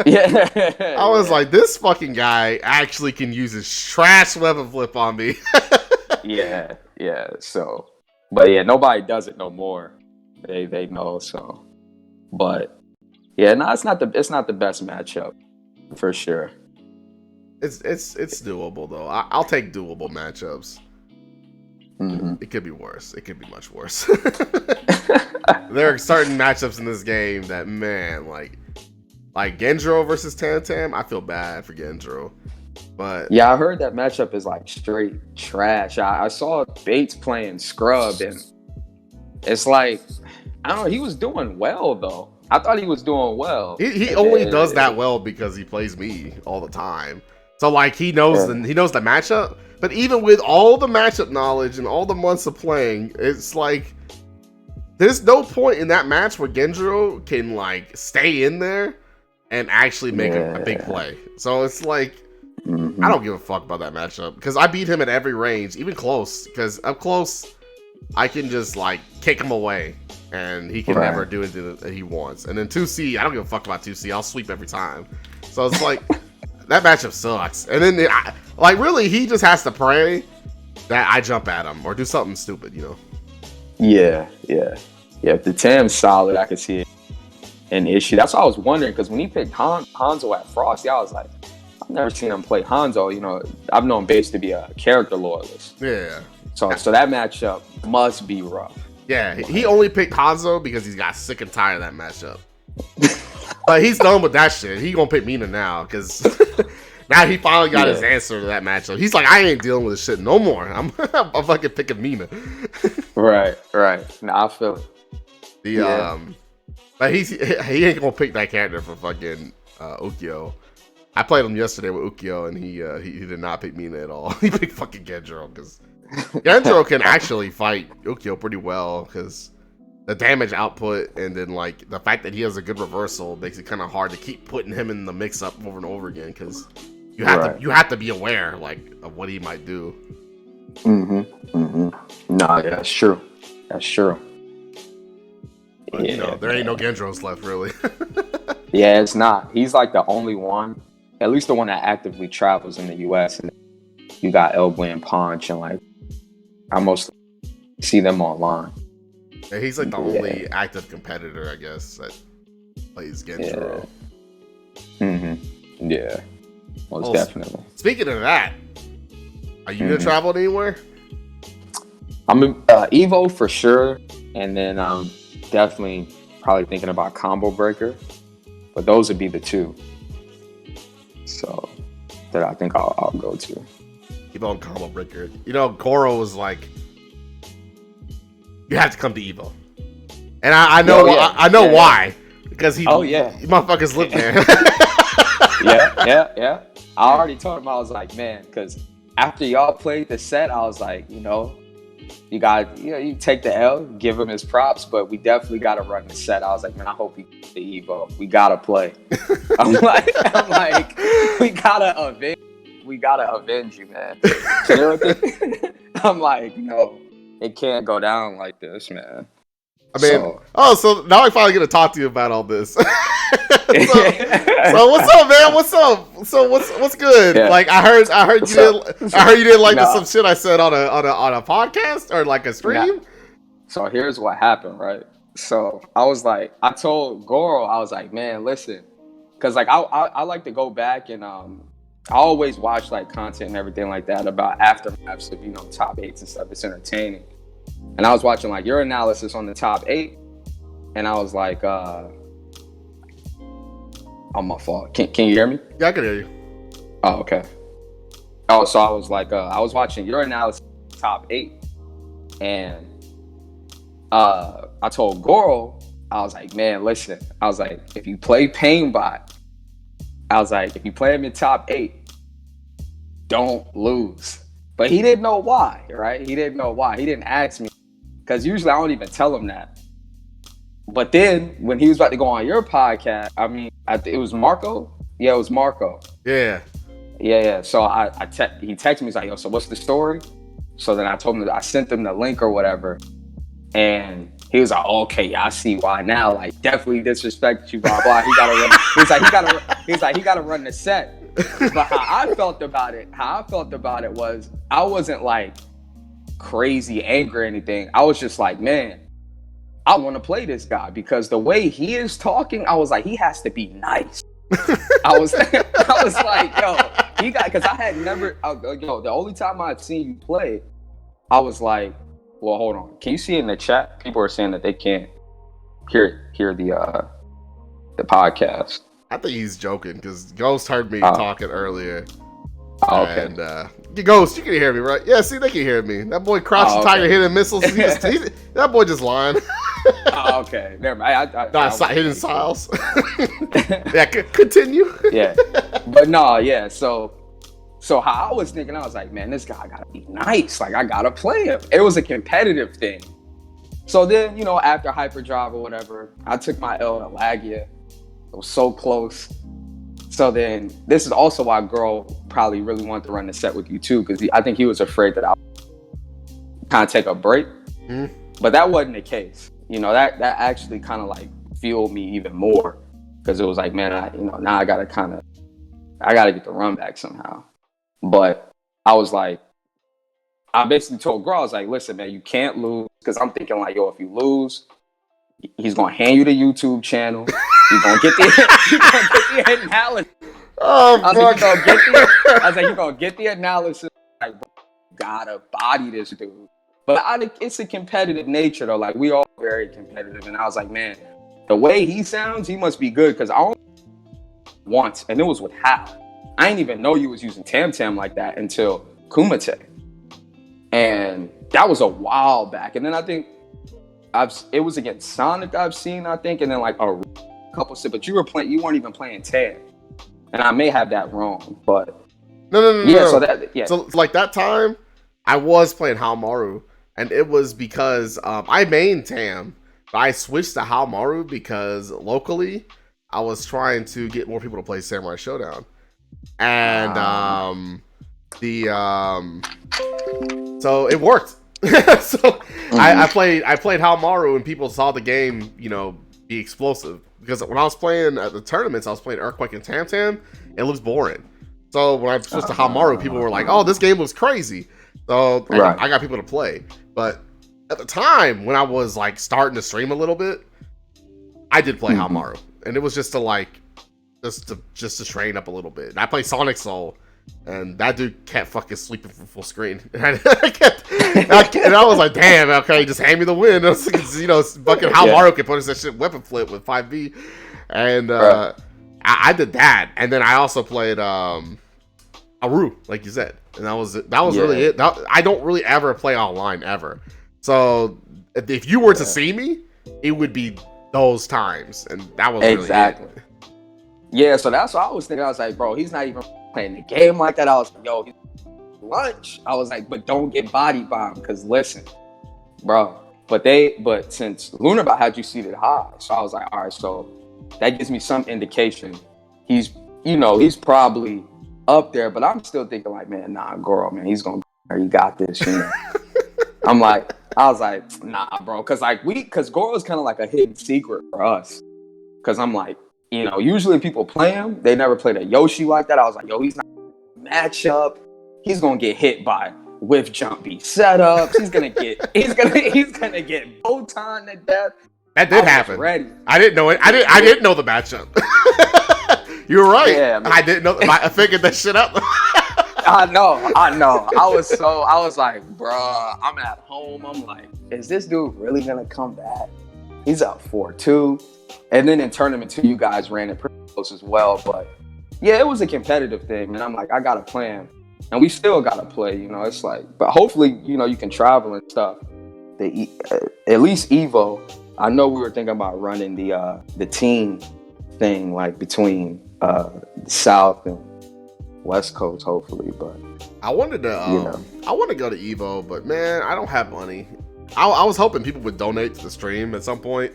I was like, this fucking guy actually can use his trash weapon flip on me. yeah. So, but yeah, nobody does it no more. They know so. But yeah, no, it's not the best matchup for sure. It's doable though. I'll take doable matchups. It could be worse. It could be much worse. There are certain matchups in this game that, man, like Gendro versus Tam. I feel bad for Gendro, but yeah, I heard that matchup is like straight trash. I saw Bates playing Scrub, and it's like I don't know. He was doing well though. I thought he was doing well. He only does that well because he plays me all the time. So like he knows the matchup. But even with all the matchup knowledge and all the months of playing, it's like there's no point in that match where Gendro can like stay in there and actually make a big play. So it's like I don't give a fuck about that matchup because I beat him at every range, even close. Because up close, I can just like kick him away and he can never do anything that he wants. And then 2C, I don't give a fuck about 2C. I'll sweep every time. So it's like that matchup sucks. And then like really, he just has to pray that I jump at him or do something stupid, you know? Yeah. If the Tam's solid, I could see it an issue. That's what I was wondering because when he picked Hanzo at Frosty, I was like, I've never seen him play Hanzo. You know, I've known Bates to be a character loyalist. Yeah. So that matchup must be rough. Yeah, he only picked Hanzo because he's got sick and tired of that matchup. But he's done with that shit. He gonna pick Mina now because now he finally got his answer to that matchup. He's like, I ain't dealing with this shit no more. I'm fucking picking Mina. Right. Nah, I feel it. But he ain't gonna pick that character for fucking Ukyo. I played him yesterday with Ukyo and he did not pick Mina at all. He picked fucking Gendro because Gendro can actually fight Ukyo pretty well because the damage output and then like the fact that he has a good reversal makes it kind of hard to keep putting him in the mix up over and over again because you have to be aware like of what he might do. No, yeah, that's true. But, you know, there ain't no Gendros left really. Yeah, it's not. He's like the only one, at least the one that actively travels in the US. And you got Elbow and Punch, and like I mostly see them online. Yeah, he's like the only active competitor, I guess, that plays Gendro. Yeah, most definitely. Speaking of that, are you gonna travel anywhere? I'm Evo for sure, and then I'm definitely probably thinking about Combo Breaker, but those would be the two. So that I think I'll go to. Evo and Combo Breaker. You know, Goro was like, you have to come to Evo, and I know why because he motherfuckers live there. yeah. I already told him, I was like, man, because after y'all played the set, I was like, you know, you take the L, give him his props, but we definitely got to run the set. I was like, man, I hope he gets the Evo. We got to play. I'm like, we gotta avenge you, man. I'm like, no, it can't go down like this, man. I mean, so now I finally get to talk to you about all this. So what's up, man? What's up? So what's good? Yeah. Like I heard you didn't like some shit I said on a podcast or like a stream. Nah. So here's what happened, right? So I was like, I told Goro, I was like, man, listen, because like I like to go back and I always watch like content and everything like that about aftermaths of top 8s and stuff. It's entertaining. and I was watching like your analysis on the top 8, and I was like, "Oh, my fault. Can you hear me?" Yeah, I can hear you. Oh, okay. Oh, so I was like, I was watching your analysis of the top 8, and I told Goro, I was like, man, listen, I was like, if you play Painbot, I was like, if you play him in top 8, don't lose. But he didn't know why, right? He didn't know why. He didn't ask me, because usually I don't even tell him that. But then when he was about to go on your podcast, I mean, it was Marco. Yeah, it was Marco. Yeah. Yeah. So he texted me. He's like, yo, so what's the story? So then I told him, I sent him the link or whatever. And he was like, oh, okay, yeah, I see why now. Like, definitely disrespect you, blah, blah. He gotta run the set. But how I felt about it was, I wasn't like crazy angry or anything. I was just like, man, I want to play this guy, because the way he is talking, I was like, he has to be nice. I was like, yo, because I had never, the only time I'd seen you play, I was like, well, hold on. Can you see in the chat? People are saying that they can't hear the podcast. I think he's joking, because Ghost heard me talking earlier. Oh, okay. And Ghost, you can hear me, right? Yeah, see, they can hear me. That boy Crouching Tiger hitting missiles. That boy just lying. Oh, okay. Never mind. Hidden Styles. Yeah, continue. Yeah. But no, yeah. So how I was thinking, I was like, man, this guy gotta be nice. Like, I gotta play him. It was a competitive thing. So then, after Hyperdrive or whatever, I took my L to Lagia. It was so close. So then, this is also why Girl probably really wanted to run the set with you too, because I think he was afraid that I would kind of take a break. Mm-hmm. But that wasn't the case. That actually kind of like fueled me even more, because it was like, man, now I gotta get the run back somehow. But I was like, I basically told Girl, I was like, listen, man, you can't lose, because I'm thinking like, yo, if you lose, he's gonna hand you the YouTube channel. You're gonna get the analysis. Oh, I was like, you're gonna get the analysis. Like, bro, you gotta body this dude. But it's a competitive nature though. Like, we all very competitive, and I was like, man, the way he sounds, he must be good, because I only once, and it was with Hal. I didn't even know you was using Tam Tam like that until Kumite, and that was a while back. And then I think it was against Sonic I've seen, I think, and then like a couple, but you weren't even playing Tam, and I may have that wrong, but no. So like that time, I was playing Haomaru, and it was because I mained Tam, but I switched to Haomaru because locally I was trying to get more people to play Samurai Shodown, and so it worked. So I played Haomaru, and people saw the game, be explosive. Because when I was playing at the tournaments, I was playing Earthquake and Tam Tam. It looks boring. So when I switched to Haomaru, people were like, "Oh, this game was crazy." So I got people to play. But at the time, when I was like starting to stream a little bit, I did play Haomaru, and it was just to train up a little bit. And I played Sonic Soul, and that dude kept fucking sleeping from full screen. And I was like, damn, okay, just hand me the win. I was like, fucking Haomaru can punish that shit weapon flip with 5B. And I did that. And then I also played Aru, like you said. And that was really it. I don't really ever play online, ever. So if you were to see me, it would be those times. And that was really it. Yeah, so that's what I was thinking. I was like, bro, he's not even playing the game like that. I was like, yo, he's lunch. I was like, but don't get body bombed, because listen, bro. But since Lunarbot had you seated high, so I was like, all right, so that gives me some indication. He's probably up there, but I'm still thinking like, man, nah, Goro, man, he's gonna, he got this. I was like, nah, bro, because Goro is kind of like a hidden secret for us, because I'm like, usually people play him, they never played a Yoshi like that. I was like, yo, he's not matchup. He's gonna get hit by whiff jump beat setups. He's gonna get Botan to death. That did happen. Ready. I didn't know it. I didn't know the matchup. You were right. Yeah, I didn't know. I figured that shit out. I know. I was like, bruh, I'm at home. I'm like, is this dude really gonna come back? He's up 4-2. And then in tournament 2, you guys ran it pretty close as well. But yeah, it was a competitive thing. And I'm like, I got a plan. And we still got to play, you know. It's like, but hopefully, you know, you can travel and stuff. At least Evo, I know we were thinking about running the team thing, like between the South and West Coast, hopefully. But I wanted to, I want to go to Evo, but man, I don't have money. I was hoping people would donate to the stream at some point,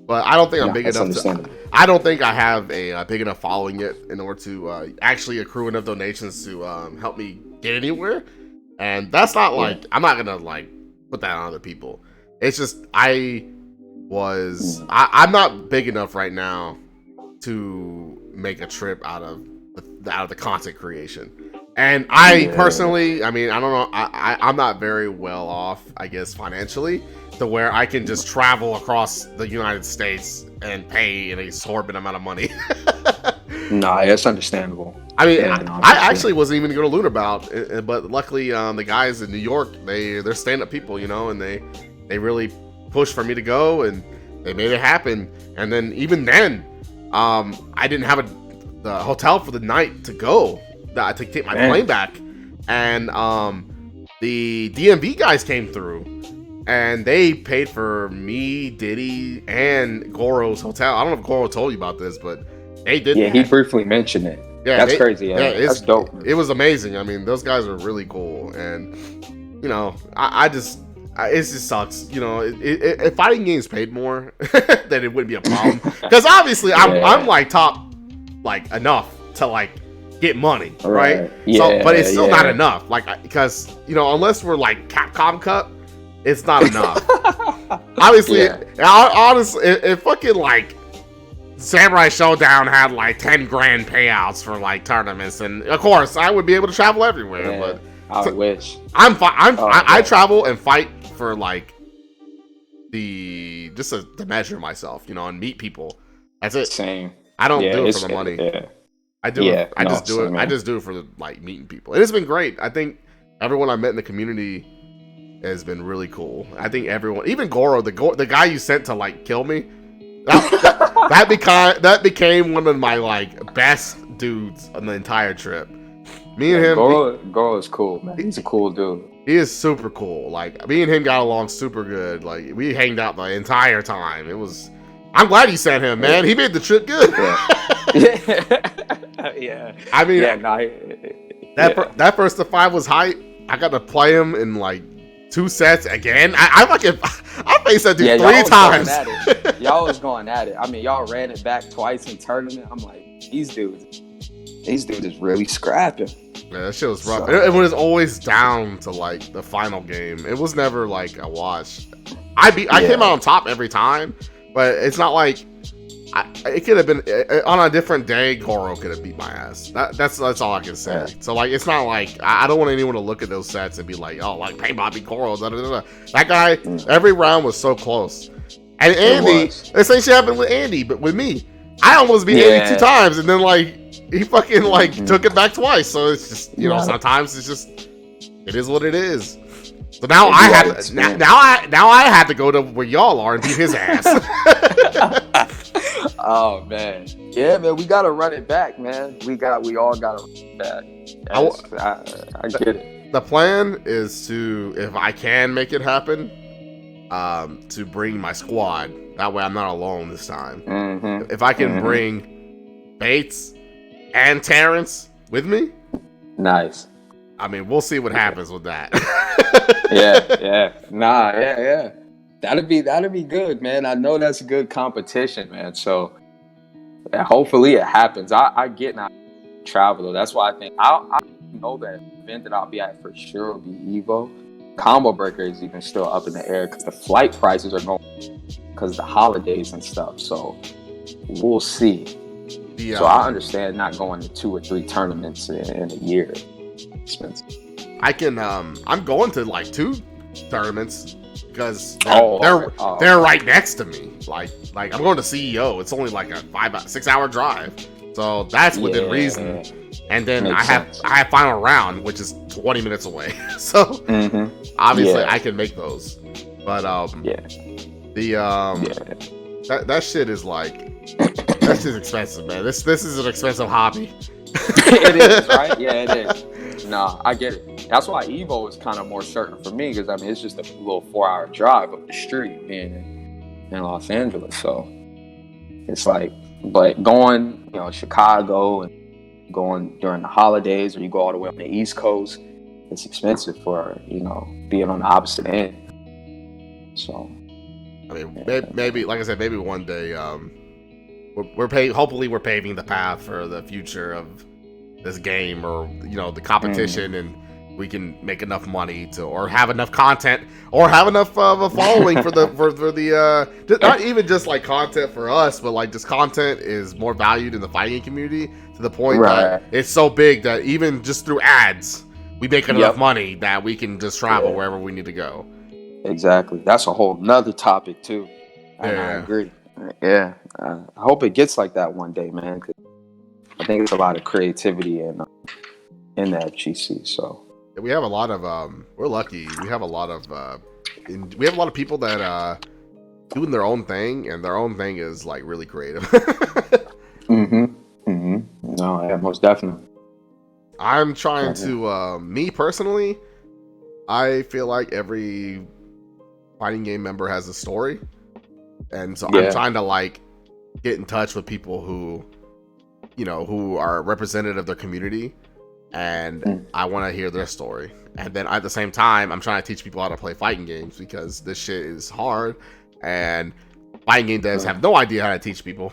but I don't think I'm big enough. I don't think I have a big enough following yet in order to actually accrue enough donations to help me get anywhere. And that's not like I'm not gonna like put that on other people. It's just I'm not big enough right now to make a trip out of the content creation. And I personally, I mean, I don't know, I'm not very well off, I guess, financially, to where I can just travel across the United States and pay an exorbitant amount of money. Nah, that's understandable. I mean, I actually wasn't even going to loot about, but luckily the guys in New York, they're stand-up people, you know, and they really pushed for me to go, and they made it happen. And then even then, I didn't have the hotel for the night to go. To take my plane back, and the DMV guys came through, and they paid for me, Diddy, and Goro's hotel. I don't know if Goro told you about this, but they did. Yeah, he briefly mentioned it. Yeah, that's crazy. Yeah, that's dope. It was amazing. I mean, those guys are really cool, and you know, it just sucks. You know, if fighting games paid more, then it wouldn't be a problem. Because obviously, I'm like top, like enough to like get money, right? Yeah, so, but it's still not enough, like, because, you know, unless we're like Capcom Cup, it's not enough. Obviously, honestly, if fucking like Samurai Shodown had like 10 grand payouts for like tournaments, and of course I would be able to travel everywhere. But I wish I travel and fight for like just to measure myself, you know, and meet people. That's it. Same. I don't do it for the money. I do it. I just do it. Man. I just do it for like meeting people, and it's been great. I think everyone I met in the community has been really cool. I think everyone, even Goro, the guy you sent to like kill me, that became one of my like best dudes on the entire trip. Me and him. Goro is cool, man. He's a cool dude. He is super cool. Like, me and him got along super good. Like, we hanged out the entire time. I'm glad you sent him, man. He made the trip good. Yeah. I mean, that first to 5 was hype. I got to play him in like 2 sets again. I faced that dude 3 times. Y'all was going at it. I mean, y'all ran it back twice in tournament. I'm like, these dudes is really scrapping. Yeah, that shit was rough. It was always down to like the final game. It was never like a wash. I came out on top every time, but it's not like it could have been on a different day. Goro could have beat my ass. That's all I can say. Yeah. So like, it's not like I don't want anyone to look at those sets and be like, oh, like Painbot beat Goro. Da, da, da, da. That guy, every round was so close. And Andy, the same shit happened with Andy, but with me, I almost beat Andy 2 times, and then like he fucking like took it back twice. So it's just, you know, sometimes it's just, it is what it is. So now I had to go to where y'all are and beat his ass. Oh man, yeah, man, we gotta run it back, man. We all gotta run it back. I get it. The plan is to, if I can make it happen, to bring my squad. That way I'm not alone this time. Mm-hmm. If I can bring Bates and Terrence with me, nice. I mean, we'll see what happens with that. yeah. That'd be good, man. I know that's good competition, man. So hopefully it happens. I get not travel though. That's why I think I know that event that I'll be at for sure will be Evo. Combo Breaker is even still up in the air because the flight prices are going because of the holidays and stuff. So we'll see. So I understand not going to 2 or 3 tournaments in a year. Expensive. I'm going to like 2 tournaments because they're right next to me. Like I'm going to CEO. It's only like a 5-6 hour drive, so that's within reason. and then Makes sense. I have final round, which is 20 minutes away. So obviously I can make those. But that shit is like, that's just expensive, man. This is an expensive hobby. It is, right? Yeah, it is. No, I get it. That's why Evo is kind of more certain for me, because I mean it's just a little 4-hour drive up the street being in Los Angeles. So it's like, but going, you know, Chicago and going during the holidays, or you go all the way on the East Coast, it's expensive for, you know, being on the opposite end. So I mean, maybe like I said, maybe one day hopefully we're paving the path for the future of this game, or you know, the competition, and we can make enough money to, or have enough content, or have enough of a following for the not even just like content for us, but like just content is more valued in the fighting community, to the point that it's so big that even just through ads we make enough money that we can just travel wherever we need to go. Exactly. That's a whole nother topic too. And I agree. Yeah. I hope it gets like that one day, man. 'Cause I think it's a lot of creativity in the FGC. So we have a lot of we're lucky. We have a lot of people that doing their own thing, and their own thing is like really creative. No, yeah, most definitely. I'm trying to me personally, I feel like every fighting game member has a story, and so I'm trying to like get in touch with people who, you know, who are representative of their community, and I want to hear their story. And then at the same time, I'm trying to teach people how to play fighting games, because this shit is hard, and fighting game devs have no idea how to teach people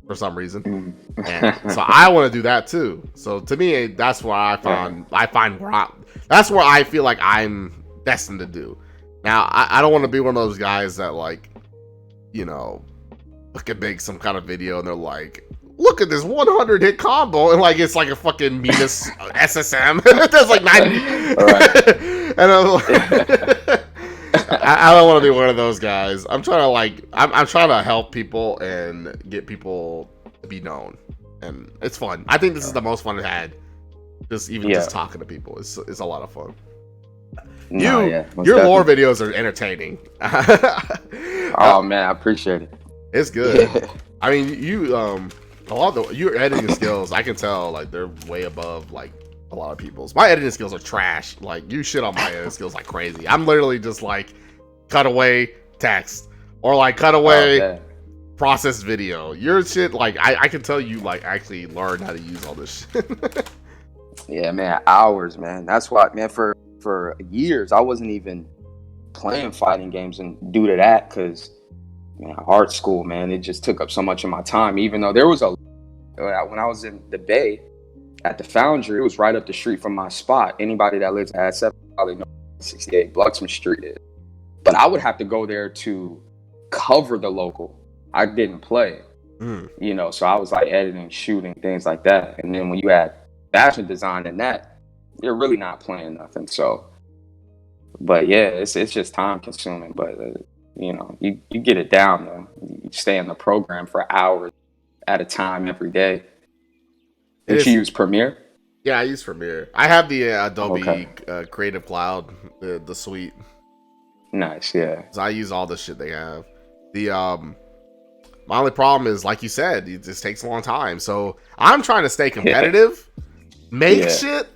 for some reason. And so I want to do that too. So to me, that's where that's where I feel like I'm destined to do. Now, I don't want to be one of those guys that, like, you know, can make some kind of video and they're like, look at this 100 hit combo, and like it's like a fucking Midas SSM. That's like 90. And I'm like, I don't want to be one of those guys. I'm trying to like, I'm trying to help people and get people to be known, and it's fun. I think this is the most fun I've had. Just talking to people is a lot of fun. Your lore videos are entertaining. Oh man, I appreciate it. It's good. Yeah. I mean, your editing skills, I can tell, like, they're way above like a lot of people's. My editing skills are trash. Like, you shit on my editing skills like crazy. I'm literally just like cutaway text, or like cutaway processed video. Your shit, like, I can tell you like actually learn how to use all this shit. Yeah, man, hours, man. That's why, man, for years I wasn't even playing fighting games, and due to that, because man, art school, man, it just took up so much of my time. Even though there was when I was in the Bay at the Foundry, it was right up the street from my spot. Anybody that lives at 7 probably know 68 Bluxman Street is. But I would have to go there to cover the local. I didn't play, you know, so I was like editing, shooting, things like that. And then when you add fashion design and that, you're really not playing nothing. So, but yeah, it's just time consuming. But you know, you get it down though. You stay in the program for hours at a time every day. Did you use Premiere? Yeah, I use Premiere. I have the Adobe Creative Cloud, the suite. Nice, yeah. So I use all the shit they have. The my only problem is, like you said, it just takes a long time. So I'm trying to stay competitive, make shit,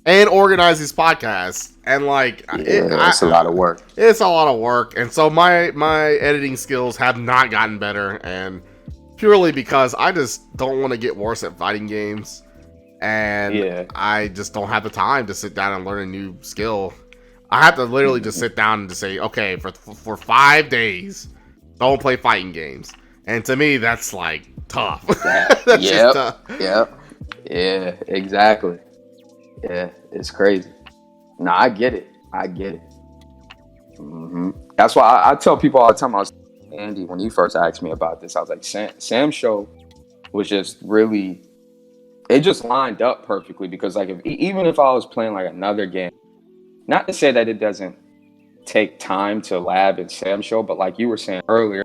and organize these podcasts. And like, it's a lot of work. It's a lot of work. And so my editing skills have not gotten better, and purely because I just don't want to get worse at fighting games. And I just don't have the time to sit down and learn a new skill. I have to literally just sit down and just say, okay, for 5 days, don't play fighting games. And to me, that's like tough. That's just tough. Yep. Yeah, exactly. Yeah, it's crazy. No, I get it. That's why I tell people all the time. Andy, when you first asked me about this, I was like, Sam's show was just really, it just lined up perfectly, because like even if I was playing like another game, not to say that it doesn't take time to lab in Sam's show, but like you were saying earlier,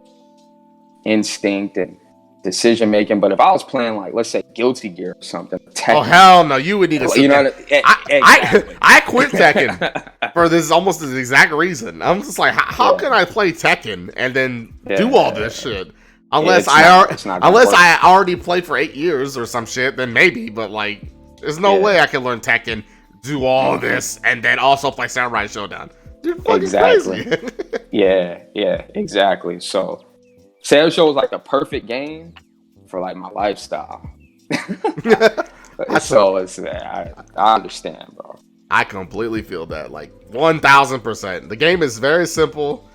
instinct and decision making. But if I was playing like, let's say, Guilty Gear or something, Tekken, oh hell no, you would need to sit there. Exactly. I quit Tekken for this almost the exact reason. I'm just like, how can I play Tekken and then do all this shit? Unless I already played for 8 years or some shit, then maybe. But like, there's no way I can learn Tekken, do all this, and then also play Samurai Shodown. Dude, exactly. Crazy. yeah, exactly. So, Samurai Show was like the perfect game for like my lifestyle. So it's I understand, bro. I completely feel that, like 1000%. The game is very simple.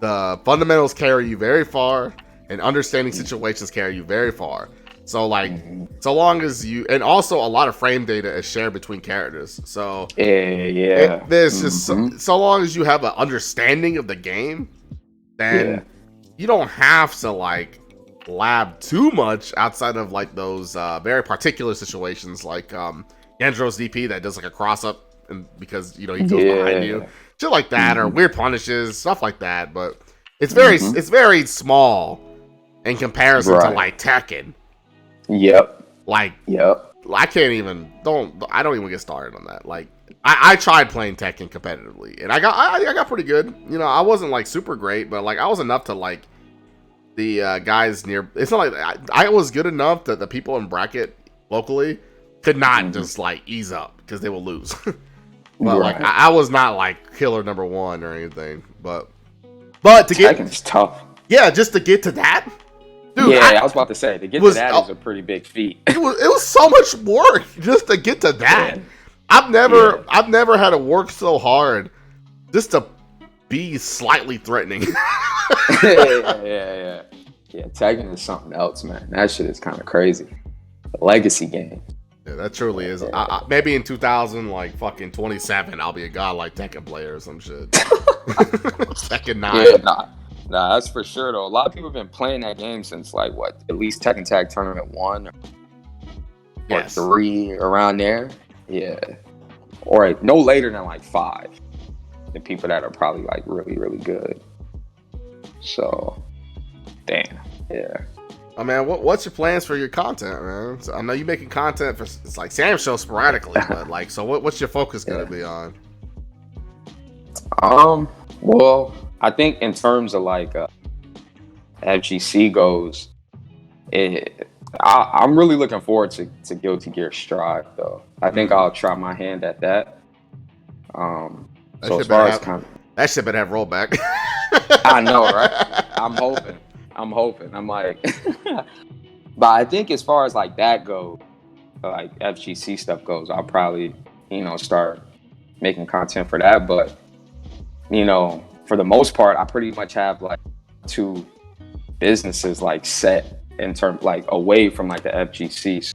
The fundamentals carry you very far, and understanding situations carry you very far. So like, so long as you, and also a lot of frame data is shared between characters. So there's just so long as you have an understanding of the game, then you don't have to like lab too much outside of like those very particular situations, like Yandro's DP that does like a cross up, and because you know he goes behind you, shit like that, or weird punishes, stuff like that. But it's very small in comparison to like Tekken. I can't even I don't even get started on that. Like I tried playing Tekken competitively, and I got pretty good. You know, I wasn't like super great, but like I was enough to like the guys near. It's not like I was good enough that the people in bracket locally could not just like ease up because they will lose. But like I was not like killer number one or anything. But to get Tekken's tough. Yeah, just to get to that. Dude, I was about to say, to get to that is a pretty big feat. It was so much work just to get to that. I've never had to work so hard just to be slightly threatening. Yeah. Tekken is something else, man. That shit is kind of crazy. The legacy game. Yeah, that truly is. Maybe in 2000, like fucking 27, I'll be a godlike Tekken player or some shit. Tekken 9. Yeah, Nah, that's for sure though. A lot of people have been playing that game since like at least Tekken Tag Tournament 1 or 3, around there. Yeah. Or no later than like 5. The people that are probably like really, really good. So damn. Yeah. Oh man, what's your plans for your content, man? So I know you're making content for it's like Sam Show sporadically, but like, so what's your focus gonna be on? Well, I think in terms of like FGC goes, I'm really looking forward to Guilty Gear Strive though. I think I'll try my hand at that. So as far as that shit better have rollback. I know, right? I'm hoping. I'm like, but I think as far as like that goes, like FGC stuff goes, I'll probably start making content for that. But for the most part, I pretty much have like 2 businesses like set in terms like away from like the FGC.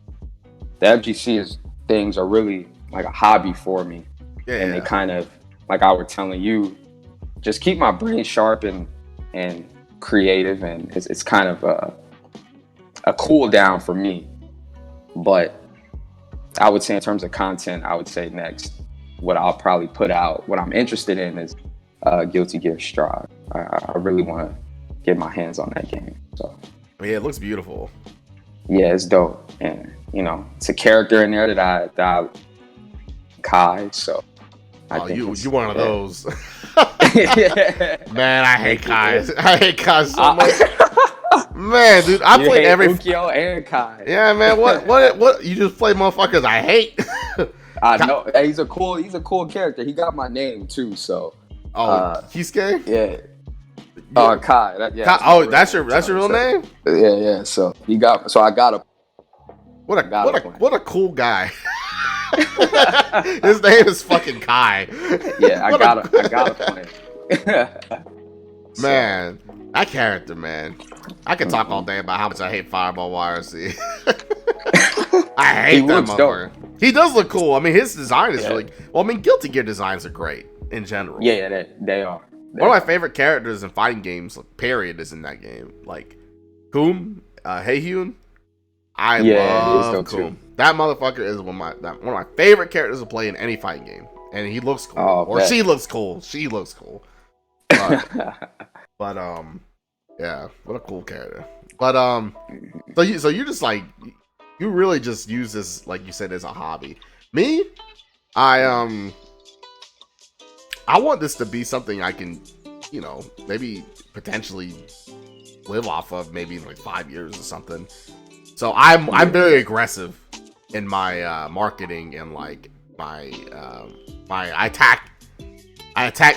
The FGC things are really like a hobby for me, and they kind of, like I was telling you, just keep my brain sharp and creative, and it's kind of a cool down for me. But I would say in terms of content, I would say next, what I'll probably put out, what I'm interested in is Guilty Gear Strive. I really want to get my hands on that game. So yeah, it looks beautiful. Yeah, it's dope, and it's a character in there that I Kai. So you one of those. Man, I hate Kai. I hate Kai so much. Man, dude, I played every Ukyo and Kai. Yeah, man. What? You just play motherfuckers I hate. I know. Hey, he's a cool character. He got my name too. So. Kisuke? Yeah. Kai. Kai. That's your real name? Yeah. So I got a. What a cool guy. His name is fucking Kai. Yeah, I got a plan. Man, that character, man. I could talk all day about how much I hate Fireball YRC. I hate that motherfucker. He does look cool. I mean, his design is really. Well, I mean, Guilty Gear designs are great in general. Yeah, they are. One of my favorite characters in fighting games, period, is in that game. Like, Koom, Heihyun. I love Koom. That motherfucker is one of my favorite characters to play in any fighting game, and he looks cool. She looks cool. She looks cool. But yeah, what a cool character. But So you just like you really just use this, like you said, as a hobby. Me, I want this to be something I can, maybe potentially live off of, maybe in like 5 years or something. So I'm very aggressive in my marketing and like my I attack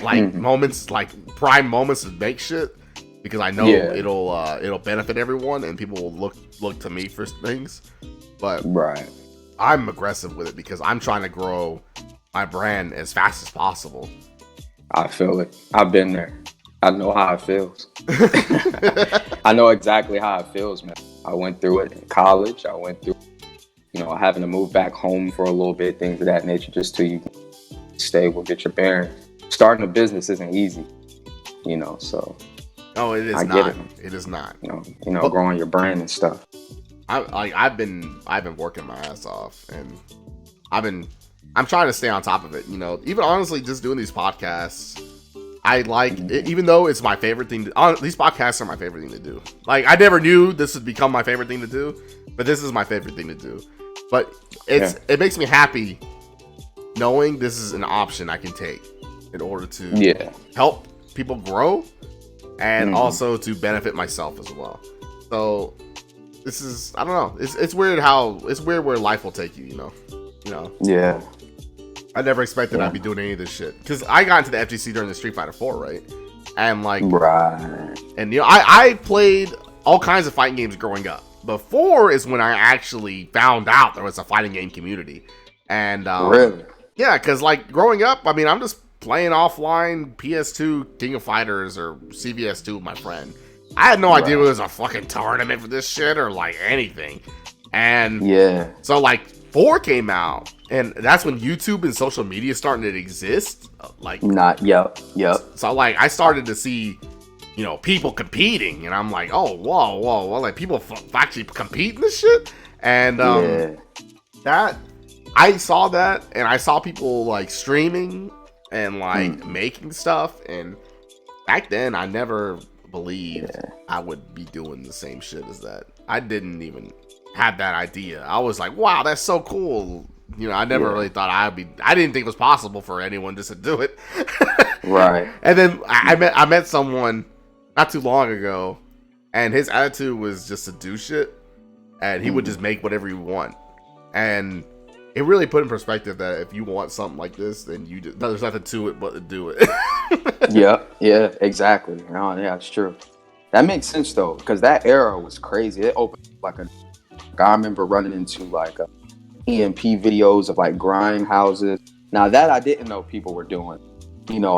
like moments, like prime moments to make shit, because I know it'll benefit everyone and people will look to me for things. But I'm aggressive with it because I'm trying to grow my brand as fast as possible. I feel it. I've been there. I know how it feels. I know exactly how it feels, man. I went through it in college. I went through, having to move back home for a little bit, things of that nature, just till you can stable, get your bearings. Starting a business isn't easy, so. Oh, it is not. It is not. Growing your brand and stuff. I've been working my ass off, and I'm trying to stay on top of it. Even honestly, just doing these podcasts, I like it, even though it's my favorite thing. These podcasts are my favorite thing to do. Like, I never knew this would become my favorite thing to do, but this is my favorite thing to do. But it makes me happy knowing this is an option I can take in order to help people grow and also to benefit myself as well. So this is, I don't know. It's weird where life will take you. Yeah. I never expected I'd be doing any of this shit, because I got into the FGC during the Street Fighter 4, right? And like, and I played all kinds of fighting games growing up. Before is when I actually found out there was a fighting game community, and really, yeah, because like growing up, I mean, I'm just playing offline PS2 King of Fighters or CVS2 with my friend. I had no idea it was a fucking tournament for this shit or like anything, and so like 4 came out, and that's when YouTube and social media starting to exist. So like I started to see, people competing, and I'm like, oh, whoa, like people actually compete in this shit, and that I saw that, and I saw people like streaming and like making stuff, and back then I never believed I would be doing the same shit as that. I didn't even have that idea. I was like, wow, that's so cool. I never really thought I didn't think it was possible for anyone just to do it. Right. And then I met someone not too long ago, and his attitude was just to do shit, and he would just make whatever you want. And it really put in perspective that if you want something like this, then there's nothing to it but to do it. Yeah, exactly. No, yeah, it's true. That makes sense though, because that era was crazy. It opened like I remember running into like EMP videos of like grind houses. Now that I didn't know people were doing,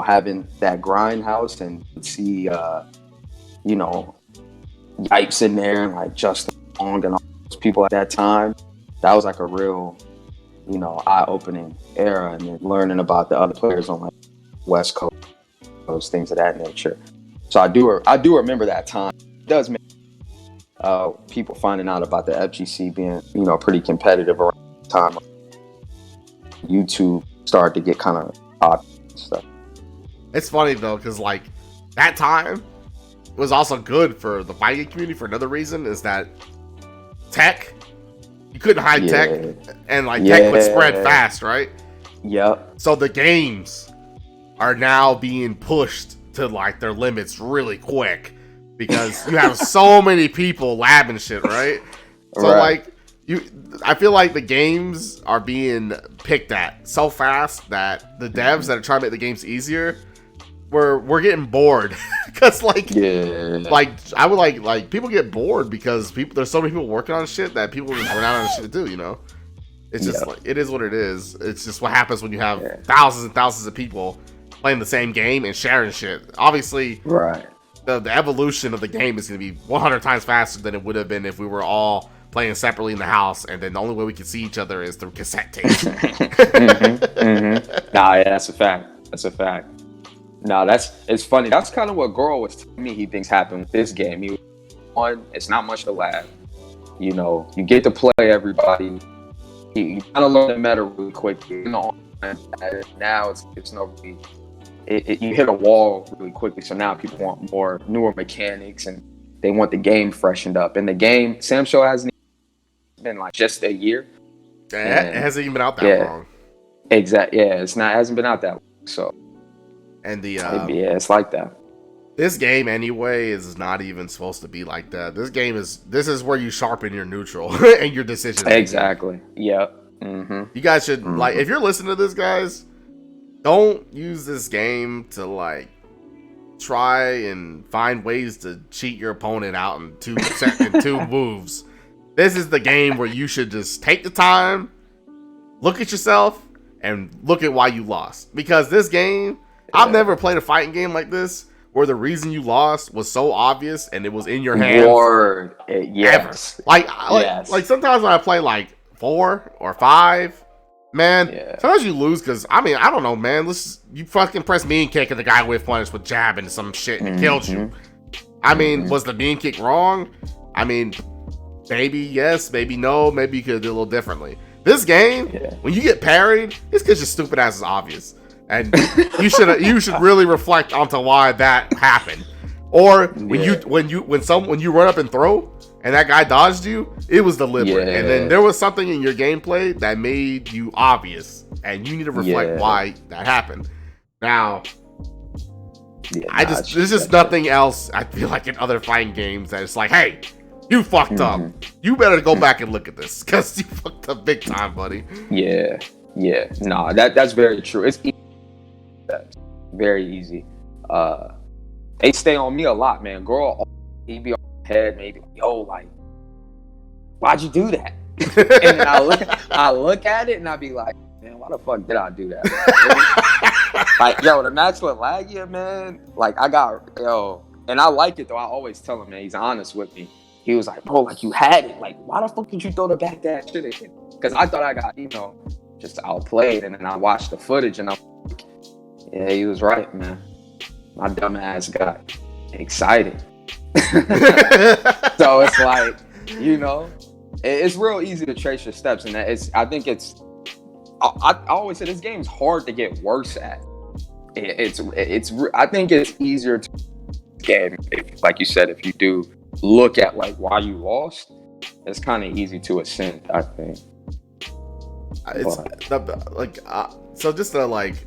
having that grind house and see, Yipes in there and like Justin Long and all those people at that time. That was like a real, eye-opening era, and then learning about the other players on like West Coast, those things of that nature. So I do remember that time. It does make people finding out about the FGC being, pretty competitive around the time YouTube started to get kind of popular and stuff. It's funny though, because like that time was also good for the fighting community for another reason, is that tech, you couldn't hide tech, and like tech would spread fast, right? Yep. So the games are now being pushed to like their limits really quick, because you have so many people labbing shit, right? So like I feel like the games are being picked at so fast that the devs that are trying to make the games easier, we're getting bored. Because like I would like people get bored because there's so many people working on shit that people just run out of shit to do. It's just like, it is what it is. It's just what happens when you have thousands and thousands of people playing the same game and sharing shit. Obviously, the evolution of the game is going to be 100 times faster than it would have been if we were all playing separately in the house, and then the only way we can see each other is through cassette tapes. Nah, yeah, that's a fact. No, it's funny. That's kind of what Goro was telling me he thinks happened with this game. It's not much to lab. You get to play everybody. You kind of learn the meta really quickly. Now it's no really. You hit a wall really quickly. So now people want more newer mechanics and They want the game freshened up. And the game, Sam Show hasn't been like just a year. It hasn't even been out that long. Exactly. Yeah, it hasn't been out that long. So, and it's like that. This game anyway is not even supposed to be like that. This is where you sharpen your neutral and your decisions. Exactly. Yep. Mm-hmm. You guys should like, if you're listening to this, guys, don't use this game to like try and find ways to cheat your opponent out in two moves. This is the game where you should just take the time, look at yourself, and look at why you lost. Because this game, I've never played a fighting game like this where the reason you lost was so obvious and it was in your hands. Yes. Ever. Like sometimes when I play like 4 or 5, man, sometimes you lose because, I mean, I don't know, man. You fucking press mean kick and the guy whiff punished with jab and some shit and it killed you. I mean, was the mean kick wrong? I mean, maybe yes, maybe no, maybe you could do a little differently. This game, when you get parried, it's because your stupid ass is obvious. And you should really reflect onto why that happened. Or when you run up and throw and that guy dodged you, it was deliberate. And then there was something in your gameplay that made you obvious, and you need to reflect why that happened. Now, there's just nothing else I feel like in other fighting games that it's like, hey, you fucked up. You better go back and look at this because you fucked up big time, buddy. Yeah. No, that's very true. It's easy. That's very easy. They stay on me a lot, man. Girl, he be on my head, maybe, yo, like, why'd you do that? And I look at it and I be like, man, why the fuck did I do that? Like, yo, the match with Lagia, man. Like, and I like it though. I always tell him, man, he's honest with me. He was like, bro, like, you had it. Like, why the fuck did you throw the back that shit in? Because I thought I got, just outplayed. And then I watched the footage and I'm like, yeah, he was right, man. My dumb ass got excited. So it's like, it's real easy to trace your steps. And I always say this game's hard to get worse at. I think it's easier to game, like you said, if you do look at like why you lost, it's kind of easy to ascend, I think. So just to like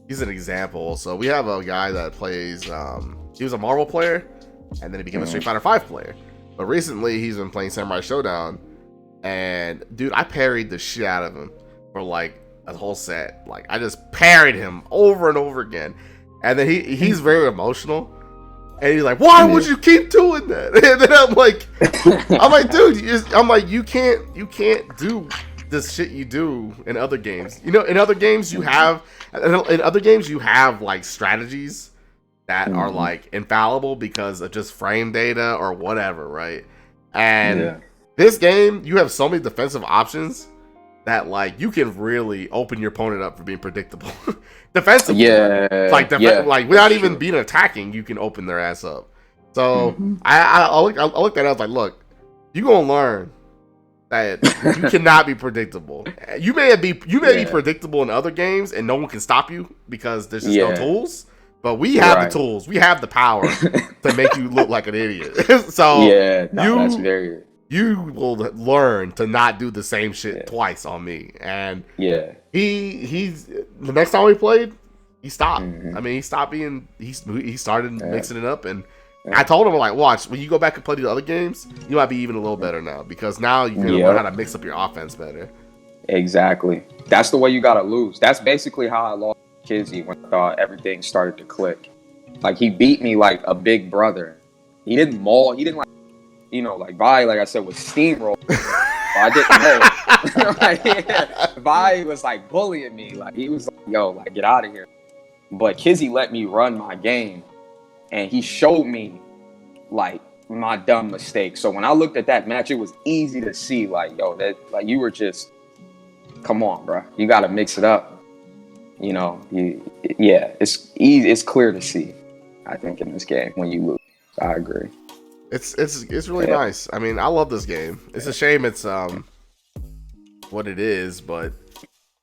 use an example. So we have a guy that plays. He was a Marvel player, and then he became a Street Fighter V player. But recently, he's been playing Samurai Shodown, and dude, I parried the shit out of him for like a whole set. Like I just parried him over and over again, and then he's very emotional. And he's like, "Why would you keep doing that?" And then I'm like, "Dude, you can't do this shit you do in other games. In other games you have like strategies that are like infallible because of just frame data or whatever, right? And this game, you have so many defensive options that like you can really open your opponent up for being predictable. Defensively, like without even being attacking, you can open their ass up. So I looked at it, I was like, look, you gonna learn that you cannot be predictable. You may be predictable in other games, and no one can stop you because there's just no tools. But we have the tools. We have the power to make you look like an idiot. So that's very. You will learn to not do the same shit twice on me. And he's the next time we played, he stopped. I mean, he stopped being. He started mixing it up, and I told him, like, watch, when you go back and play the other games, you might be even a little better now because now you can learn how to mix up your offense better. Exactly. That's the way you gotta lose. That's basically how I lost Kizzy when I thought everything started to click. Like he beat me like a big brother. He didn't maul. He didn't like Vi, like I said, was steamroll. I didn't know. Vi was like bullying me. Like he was like, yo, like get out of here. But Kizzy let me run my game. And he showed me, like, my dumb mistake. So when I looked at that match, it was easy to see, like, yo, that, like, you were just, come on, bro. You got to mix it up. It's easy. It's clear to see, I think, in this game when you lose. I agree. It's really nice. I mean, I love this game. It's a shame it's what it is, but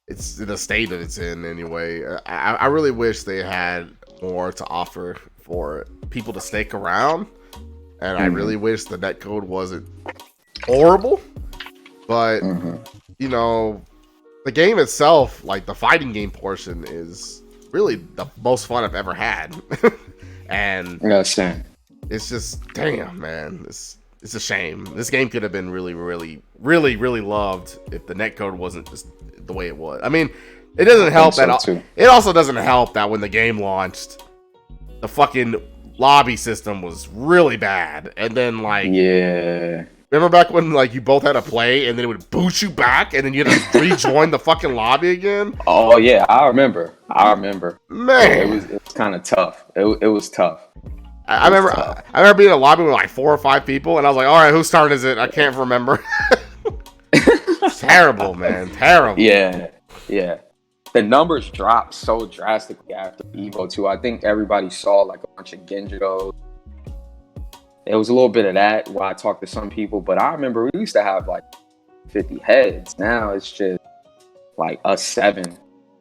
it's in the state that it's in anyway. I really wish they had more to offer for people to stick around and I really wish the netcode wasn't horrible. But you know, the game itself, like the fighting game portion, is really the most fun I've ever had. And it's just, damn, man, it's a shame. This game could have been really, really, really, really loved if the netcode wasn't just the way it was. I mean, it doesn't help it also doesn't help that when the game launched, the fucking lobby system was really bad. And then, like, remember back when, like, you both had to play and then it would boot you back and then you had to rejoin the fucking lobby again? Oh, yeah, I remember. Man. It was kind of tough. It was tough. I remember being in a lobby with like 4 or 5 people, and I was like, all right, whose turn is it? I can't remember. Terrible, man. Terrible. Yeah. The numbers dropped so drastically after Evo 2. I think everybody saw like a bunch of Genjitos. It was a little bit of that while I talked to some people, but I remember we used to have like 50 heads. Now it's just like us 7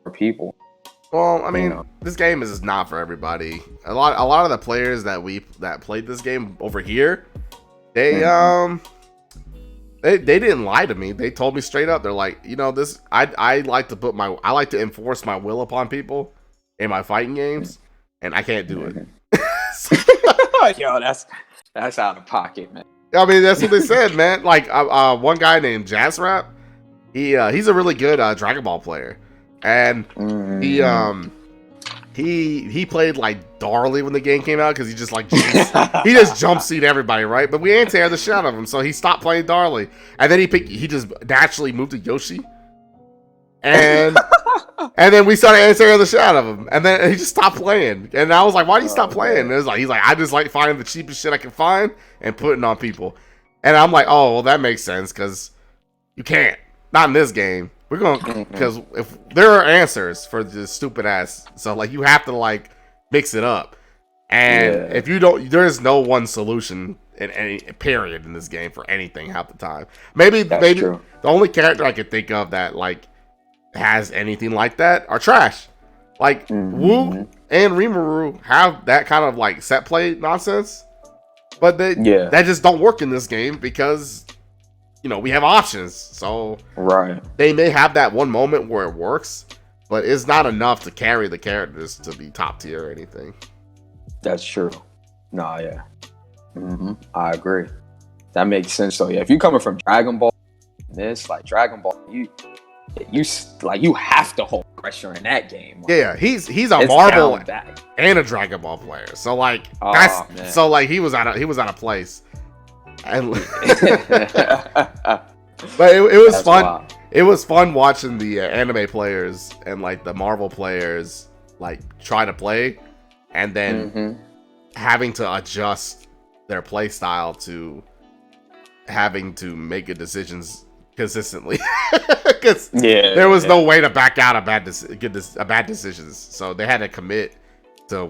for people. Well, I mean, this game is not for everybody. A lot of the players that played this game over here, they didn't lie to me. They told me straight up. They're like, you know, this I like to enforce my will upon people in my fighting games, and I can't do it. Yo, that's out of pocket, man. I mean, that's what they said, man. Like one guy named Jazz Rap, he's a really good Dragon Ball player. And he played like Darley when the game came out because he just jump seat everybody, right? But we anti-air the shit out of him, so he stopped playing Darley, and then he just naturally moved to Yoshi, and then we started anti-air the shit out of him, and then he just stopped playing, and I was like, why do you stop playing? And it was like, he's like, I just like finding the cheapest shit I can find and putting on people, and I'm like, oh well, that makes sense because you can't, not in this game. We're going because if there are answers for this stupid ass, so like you have to like mix it up, and if you don't, there is no one solution in any period in this game for anything half the time. Maybe true. The only character I could think of that like has anything like that are Trash. Like Wu and Rimuru have that kind of like set play nonsense, but that just don't work in this game because, you know, we have options. So they may have that one moment where it works, but it's not enough to carry the characters to be top tier or anything. That's true. I agree. That makes sense. So yeah, if you're coming from Dragon Ball, Dragon Ball, you have to hold pressure in that game. Like, he's a Marvel and a Dragon Ball player. So like he was out of place. And but it was fun. Wild. It was fun watching the anime players and like the Marvel players like try to play, and then having to adjust their play style to having to make good decisions consistently because there was no way to back out of bad decisions. So they had to commit to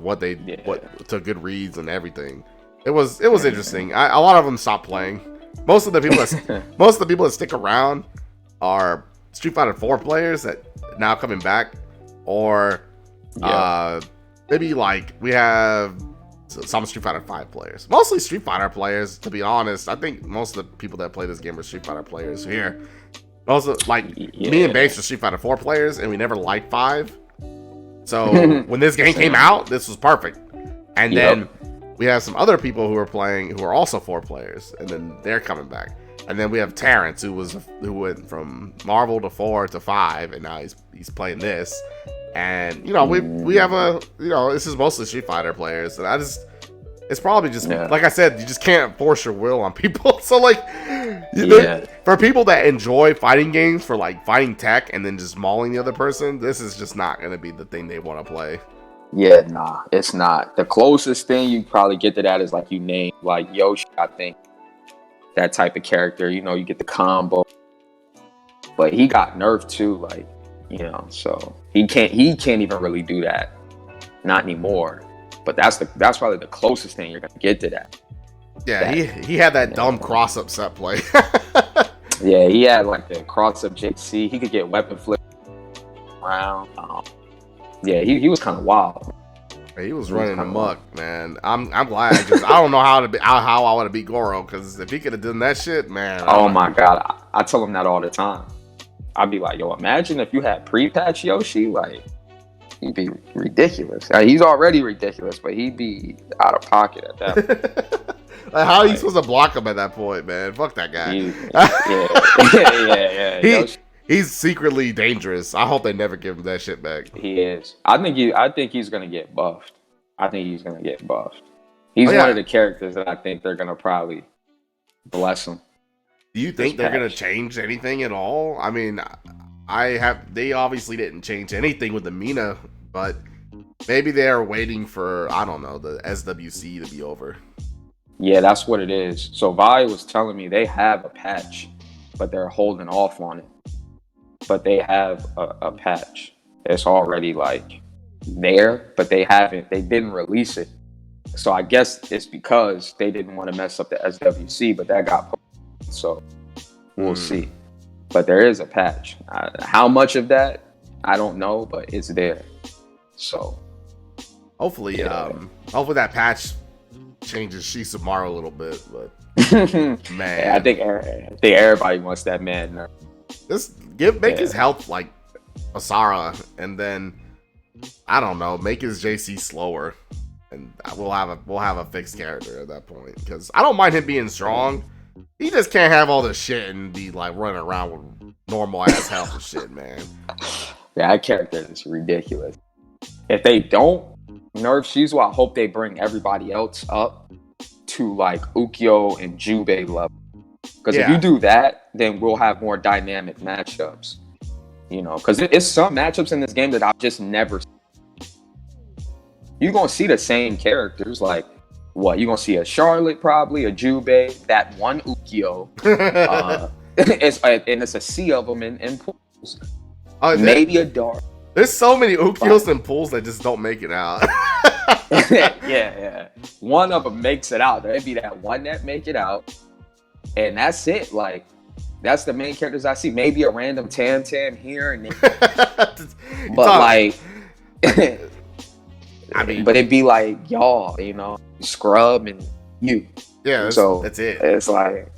to good reads and everything. It was interesting. A lot of them stopped playing. Most of the people that stick around are Street Fighter 4 players that now coming back, or maybe like we have some Street Fighter 5 players. Mostly Street Fighter players, to be honest. I think most of the people that play this game are Street Fighter players here. Also, like me and Base are Street Fighter 4 players, and we never liked 5. So when this game came out, this was perfect. And then we have some other people who are playing who are also 4 players, and then they're coming back. And then we have Terrence, who went from Marvel to 4 to 5, and now he's playing this. And you know, we have this is mostly Street Fighter players, and it's probably just like I said, you just can't force your will on people. So like, for people that enjoy fighting games for like fighting tech and then just mauling the other person, this is just not gonna be the thing they want to play. Yeah, nah, it's not. The closest thing you probably get to that is like you name like Yoshi, I think. That type of character, you know, you get the combo. But he got nerfed too, like, you know, so he can't even really do that. Not anymore. But that's probably the closest thing you're gonna get to that. Yeah, he had that dumb cross up set play. Yeah, he had like the cross up JC. He could get weapon flip around. Yeah, he was kind of wild. He was running amok, man. I'm glad because I don't know how I want to beat Goro, because if he could have done that shit, man. Oh my god, I tell him that all the time. I'd be like, yo, imagine if you had pre-patch Yoshi, like he'd be ridiculous. He's already ridiculous, but he'd be out of pocket at that point. Like, how are you supposed to block him at that point, man? Fuck that guy. Yeah. He's secretly dangerous. I hope they never give him that shit back. He is. I think he's gonna get buffed. He's one of the characters that I think they're gonna probably bless him. Do you think they're gonna change anything at all? I mean, they obviously didn't change anything with the Mina, but maybe they are waiting for, I don't know, the SWC to be over. Yeah, that's what it is. So Vi was telling me they have a patch, but they're holding off on it. But they have a patch. It's already like there, but they didn't release it. So I guess it's because they didn't want to mess up the SWC, but that got posted. So we'll see. But there is a patch. How much of that, I don't know, but it's there. So hopefully that patch changes Shisumaru a little bit, but man, yeah, I think everybody wants that man. Just make his health like Asara, and then I don't know, make his JC slower, and we'll have a fixed character at that point. Because I don't mind him being strong. He just can't have all this shit and be like running around with normal ass health and shit, man. Yeah, that character is ridiculous. If they don't nerf Shizu, I hope they bring everybody else up to like Ukyo and Jubei level. Because if you do that, then we'll have more dynamic matchups. You know, because it's some matchups in this game that I've just never seen. You're going to see the same characters. Like, what? You're going to see a Charlotte, probably, a Jubei, that one Ukyo. It's a sea of them in pools. Maybe a Dark. There's so many Ukyos in pools that just don't make it out. yeah. One of them makes it out. There'd be that one that make it out. And that's it. Like, that's the main characters I see. Maybe a random Tam here and there. But like, I mean, but it'd be like y'all, you know, Scrub and you. Yeah, so that's it. It's like,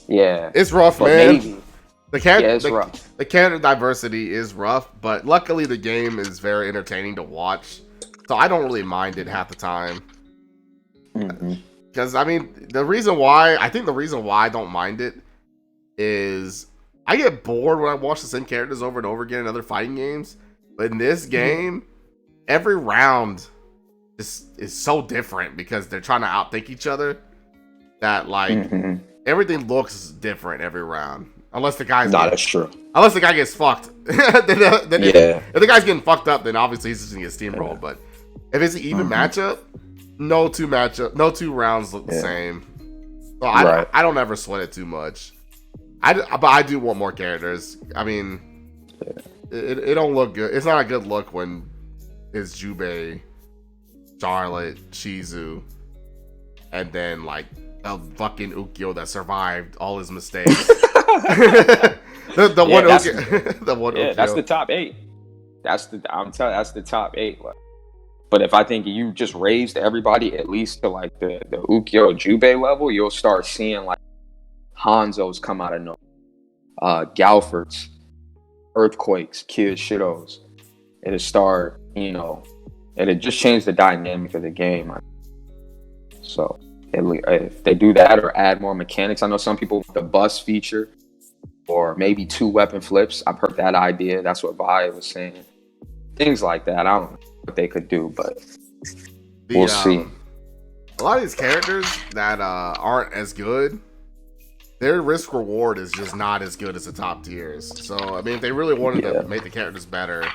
yeah, it's rough, man. Maybe. It's rough. The character diversity is rough, but luckily the game is very entertaining to watch, so I don't really mind it half the time. Because I mean, the reason why I don't mind it is I get bored when I watch the same characters over and over again in other fighting games. But in this game, every round is so different because they're trying to outthink each other. That like everything looks different every round. Unless the guy's that's true. Unless the guy gets fucked. If the guy's getting fucked up, then obviously he's just gonna get steamrolled. But if it's an even matchup, no two rounds look the same. So I don't ever sweat it too much. But I do want more characters. I mean, it don't look good. It's not a good look when it's Jubei, Charlotte, Shizu, and then like a fucking Ukyo that survived all his mistakes. the one Ukyo. That's the top 8. That's the top 8. But if I think you just raised everybody at least to like the Ukyo Jubei level, you'll start seeing like Hanzos come out of nowhere, Galfords, Earthquakes, Kid Shidos. It'll start, it'll just change the dynamic of the game. So if they do that or add more mechanics, I know some people want the bus feature or maybe 2 weapon flips. I've heard that idea. That's what Vi was saying. Things like that. I don't know what they could do, but we'll see. A lot of these characters that aren't as good, their risk reward is just not as good as the top tiers. So I mean, if they really wanted to make the characters better,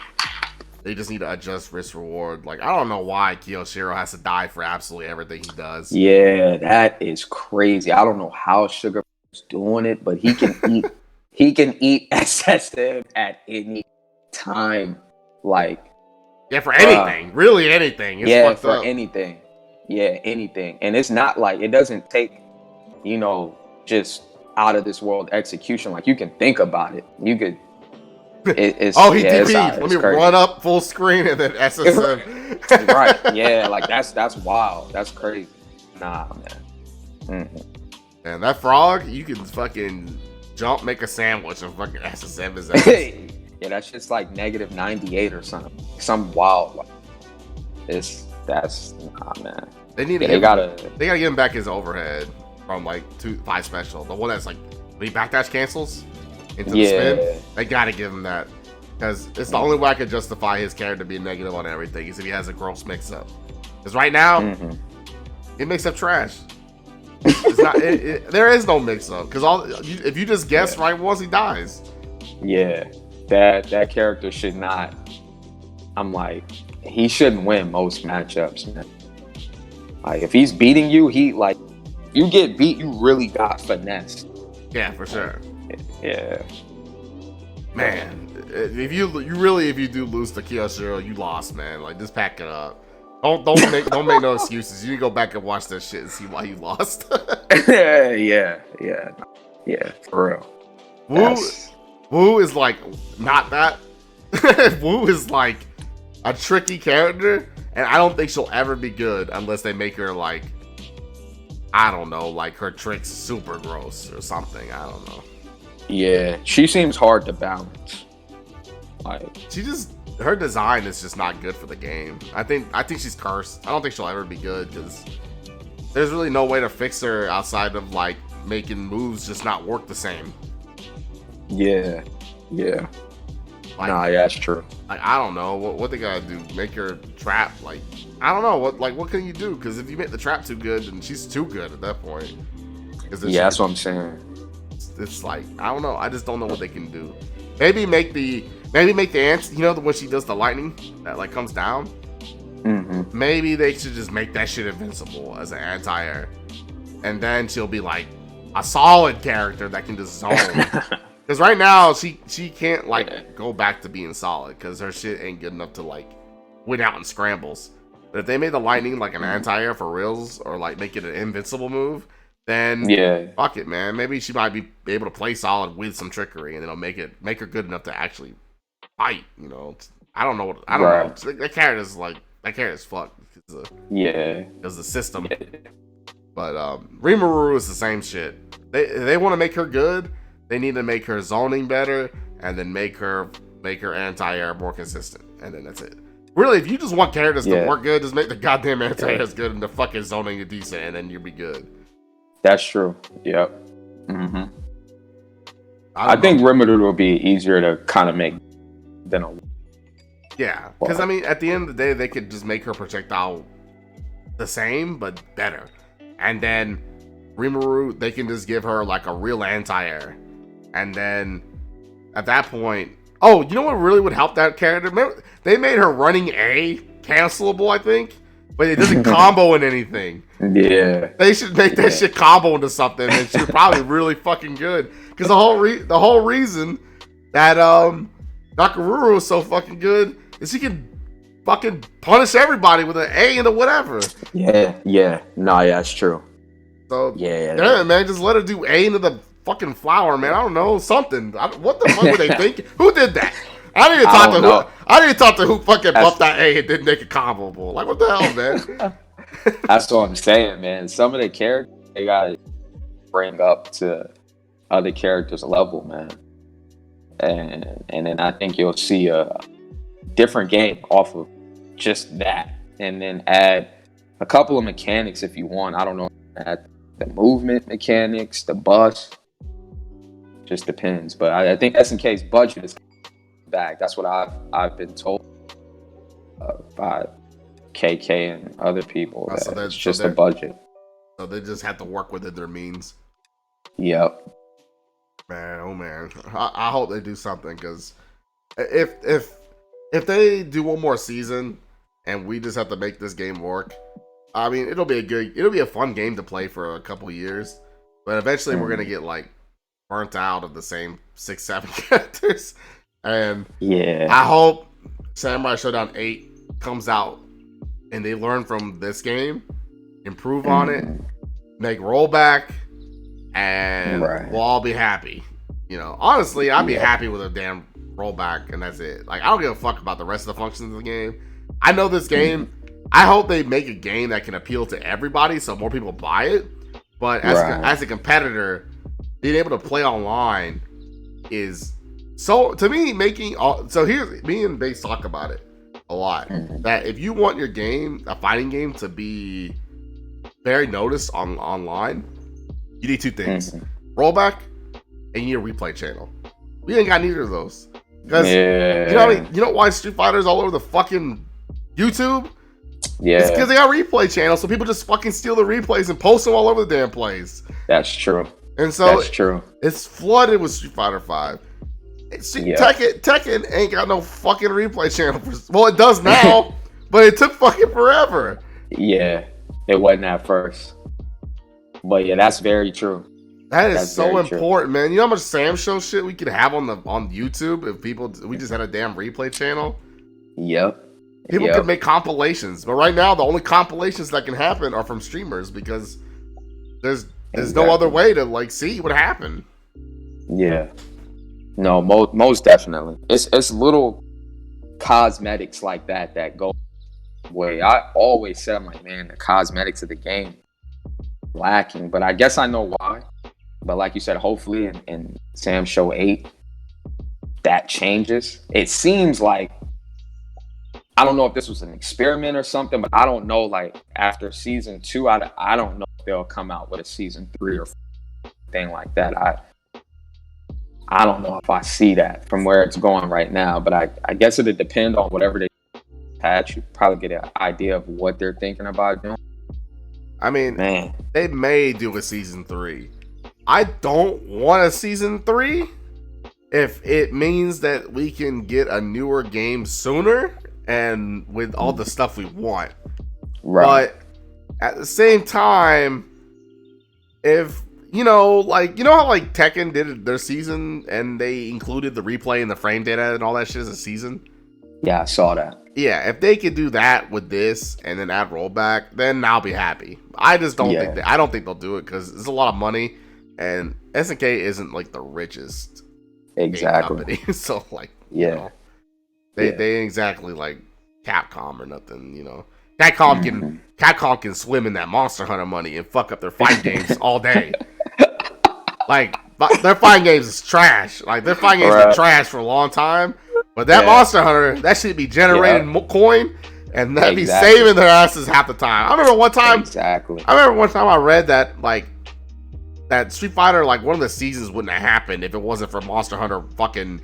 they just need to adjust risk reward. Like, I don't know why Kiyoshiro has to die for absolutely everything he does. Yeah, that is crazy. I don't know how Sugar is doing it, but he can eat. He can eat SSM at any time. Like, yeah, for anything, really anything. It's for anything. Yeah, anything. And it's not like it doesn't take, just out of this world execution. Like, you can think about it. You could Oh, he DP'd. Let me crazy. run up full screen and then SSM. Right? Yeah, like that's wild. That's crazy. Nah, man. And that frog, you can fucking jump, make a sandwich, and fucking SSM his ass. Yeah, that shit's like -98 or something. Some wild. Like, that's nah, man. They need to. They gotta get him back his overhead from like 5 special. The one that's like when he backdash cancels into the spin. They gotta give him that because it's the only way I could justify his character being negative on everything is if he has a gross mix-up. Because right now, he mix up trash. It's not. There is no mix-up because if you just guess right once, he dies. Yeah, that character should not. I'm like, he shouldn't win most matchups, man. Like if he's beating you, you get beat, you really got finesse. Yeah, for sure. Yeah. Man, if you do lose to Kyoshiro, you lost, man. Like just pack it up. Don't make no excuses. You need to go back and watch that shit and see why you lost. yeah, for real. Wu is like not that. Wu is like a tricky character, and I don't think she'll ever be good unless they make her like, I don't know, like her tricks super gross or something. I don't know. Yeah, she seems hard to balance. Like her design is just not good for the game. I think she's cursed. I don't think she'll ever be good because there's really no way to fix her outside of like making moves just not work the same. Yeah. Like, nah, yeah, that's true. Like I don't know what they gotta do. Make her trap like I don't know what can you do? Because if you make the trap too good, then she's too good at that point. Yeah, that's what I'm saying. It's like I don't know. I just don't know what they can do. Maybe make the ants. You know when she does the lightning that like comes down. Maybe they should just make that shit invincible as an anti-air, and then she'll be like a solid character that can just zone. Because right now she can't like go back to being solid because her shit ain't good enough to like win out in scrambles. But if they made the lightning like an anti-air for reals or like make it an invincible move, then fuck it, man. Maybe she might be able to play solid with some trickery, and it'll make her good enough to actually fight. You know, I don't know. I don't know. That character's fucked. Because the system. Yeah. But Rimuru is the same shit. They want to make her good. They need to make her zoning better, and then make her anti-air more consistent, and then that's it. Really, if you just want characters to work good, just make the goddamn anti-airs good and the fucking zoning is decent, and then you'll be good. That's true. Yep. I think Rimuru will be easier to kind of make than a. Yeah, because I mean, at the end of the day, they could just make her projectile the same but better, and then Rimuru, they can just give her like a real anti-air. And then at that point, oh, you know what really would help that character? Remember, they made her running A cancelable, I think, but it doesn't combo in anything. Yeah, they should make that shit combo into something, and she's probably really fucking good. Because the whole reason that Nakaruru is so fucking good is he can fucking punish everybody with an A into whatever. Yeah, that's true. So damn, man, just let her do A into the fucking flower, man. I don't know, something. What the fuck were they thinking? Who did that? I didn't talk to who fucking buffed that A and didn't make it comboable. Like what the hell, man? That's what I'm saying, man. Some of the characters they gotta bring up to other characters' level, man. And then I think you'll see a different game off of just that, and then add a couple of mechanics if you want. I don't know, add the movement mechanics, the bus. Just depends, but I think SNK's budget is back. That's what I've been told by KK and other people. So that's just a budget. So they just have to work within their means. Yep. Man, oh man, I hope they do something, because if they do one more season and we just have to make this game work, I mean it'll be a fun game to play for a couple years, but eventually we're gonna get like burnt out of the same 6-7 characters, and I hope Samurai Shodown 8 comes out and they learn from this game, improve on it, make rollback, and we'll all be happy. You know, honestly, I'd be happy with a damn rollback, and that's it. Like, I don't give a fuck about the rest of the functions of the game. I know this game. I hope they make a game that can appeal to everybody, so more people buy it. But as a competitor, being able to play online is so, to me, so here's me and Base talk about it a lot. That if you want your game, a fighting game, to be very noticed online, you need two things: rollback, and you need a replay channel. We ain't got neither of those. Because you know what I mean? You know why Street Fighter's all over the fucking YouTube? Yeah. It's because they got replay channels, so people just fucking steal the replays and post them all over the damn place. That's true. And so that's true. It's flooded with Street Fighter 5. Tekken ain't got no fucking replay channel. Well, it does now, but it took fucking forever. Yeah, it wasn't at first. But yeah, that's very true. That's so important, man. You know how much Sam Show shit we could have on YouTube if we just had a damn replay channel? Yep. People could make compilations, but right now the only compilations that can happen are from streamers because there's no other way to like see what happened. Yeah. No, most definitely. It's little cosmetics like that go away. I always said, I'm like, man, the cosmetics of the game lacking, but I guess I know why. But like you said, hopefully in Sam Show 8, that changes. It seems like, I don't know if this was an experiment or something, but I don't know, like, after season 2, I don't know if they'll come out with a season 3 or thing like that. I don't know if I see that from where it's going right now, but I guess it'll depend on whatever they patch. You probably get an idea of what they're thinking about doing. I mean, man, they may do a season 3. I don't want a season 3 if it means that we can get a newer game sooner and with all the stuff we want. Right. But at the same time, if how like Tekken did their season and they included the replay and the frame data and all that shit as a season? Yeah, I saw that. Yeah, if they could do that with this and then add rollback, then I'll be happy. I just don't think I don't think they'll do it because it's a lot of money and SNK isn't like the richest company. So like, they ain't exactly like Capcom or nothing, Capcom can swim in that Monster Hunter money and fuck up their fight games all day. Like, their fighting games is trash. Like, their fighting games been trash for a long time. But that Monster Hunter, that should be generating coin, and that be saving their asses half the time. I remember one time I read that, like, that Street Fighter, like, one of the seasons wouldn't have happened if it wasn't for Monster Hunter fucking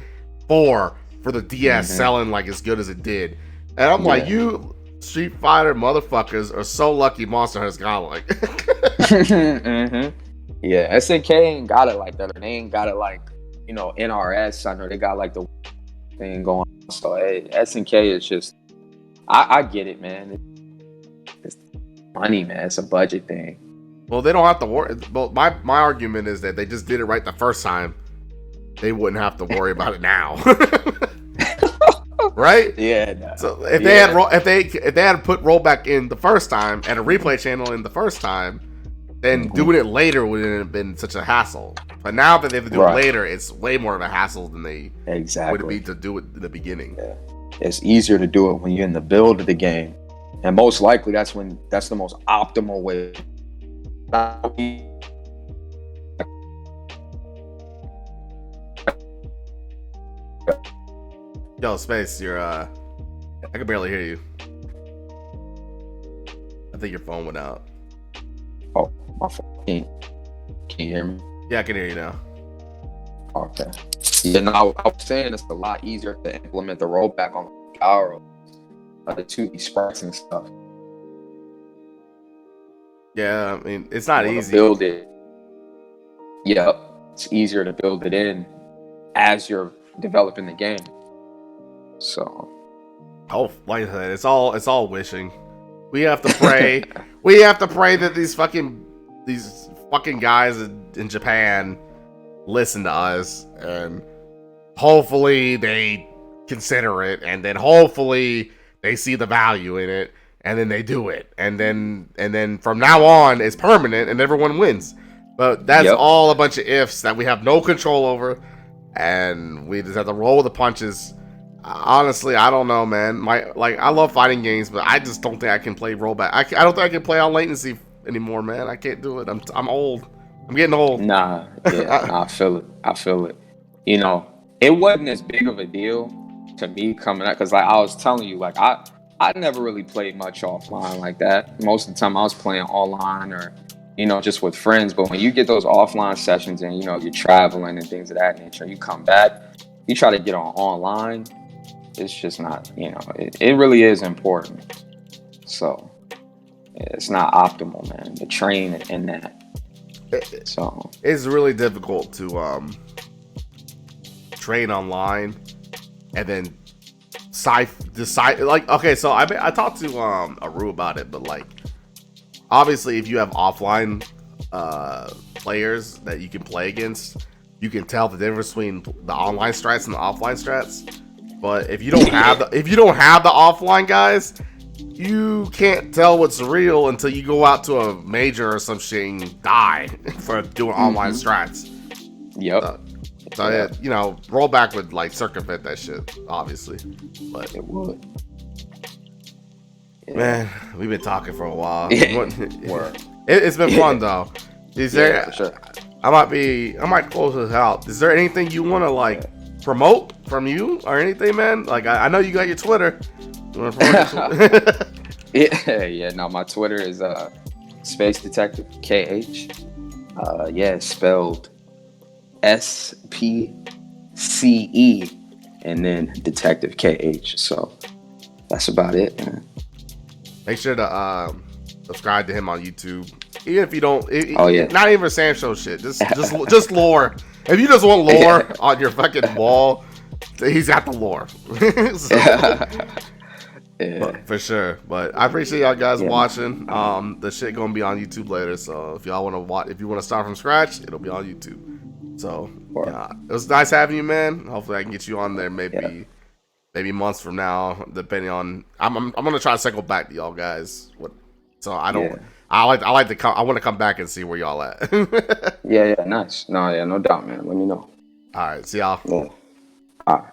4 for the DS selling, like, as good as it did. And I'm like, you Street Fighter motherfuckers are so lucky Monster Hunter's got, like... Yeah, SNK ain't got it like that. They ain't got it like, NRS. I know they got like the thing going on. So SNK is just, I get it, man. It's money, man. It's a budget thing. Well, they don't have to worry. Well, my argument is that they just did it right the first time. They wouldn't have to worry about it now. Right? Yeah. No. So if they had put rollback in the first time and a replay channel in the first time, then doing it later wouldn't have been such a hassle. But now that they have to do it later, it's way more of a hassle than they would be to do it in the beginning. Yeah. It's easier to do it when you're in the build of the game. And most likely that's the most optimal way. Yo, Space, I can barely hear you. I think your phone went out. Oh, my phone. Can you hear me? Yeah, I can hear you now. Okay. Yeah, no, I was saying it's a lot easier to implement the rollback on power of the 2D sprites and stuff. Yeah, I mean, it's not easy. To build it. Yep. It's easier to build it in as you're developing the game. So. Oh, like I said, it's all wishing. We have to pray. We have to pray that these fucking guys in Japan listen to us, and hopefully they consider it, and then hopefully they see the value in it, and then they do it, and then from now on it's permanent, and everyone wins. But that's all a bunch of ifs that we have no control over. and we just have to roll with the punches. Honestly, I don't know, man. I love fighting games, but I just don't think I can play rollback. I don't think I can play on latency anymore, man. I can't do it. I'm old. I'm getting old. Nah, I feel it. I feel it. You know, it wasn't as big of a deal to me coming up, because like I was telling you, like I never really played much offline like that. Most of the time I was playing online or, you know, just with friends. But when you get those offline sessions and, you know, you're traveling and things of that nature, you come back, you try to get on online, it's just not, you know, it really is important. So it's not optimal, man, to train in that. So it's really difficult to train online and then decide, like, okay, so I talked to Aru about it, but like obviously if you have offline players that you can play against, you can tell the difference between the online strats and the offline strats. But if you don't have the offline guys, you can't tell what's real until you go out to a major or some shit and die for doing online strats. Yep. So yeah, you know, rollback would like circumvent that shit, obviously. But it would. Yeah. Man, we've been talking for a while. Word. It's been fun though. Is there? For sure. I might close this out. Is there anything you want to like promote from you or anything, man? Like I know you got your Twitter. You wanna promote your Twitter? Yeah. No, my Twitter is Space Detective KH. It's spelled SPCE and then Detective KH. So that's about it, man. Make sure to subscribe to him on YouTube. Even if you don't, not even for Sam Show shit. Just lore. If you just want lore on your fucking wall, he's got the lore. So, but for sure. But I appreciate y'all guys watching. The shit gonna be on YouTube later. So if y'all want to watch, if you want to start from scratch, it'll be on YouTube. So it was nice having you, man. Hopefully I can get you on there maybe months from now, depending on. I'm gonna try to cycle back to y'all guys. So I don't. I like to come. I want to come back and see where y'all at. Nice. No doubt, man. Let me know. All right, see y'all. Yeah. All right.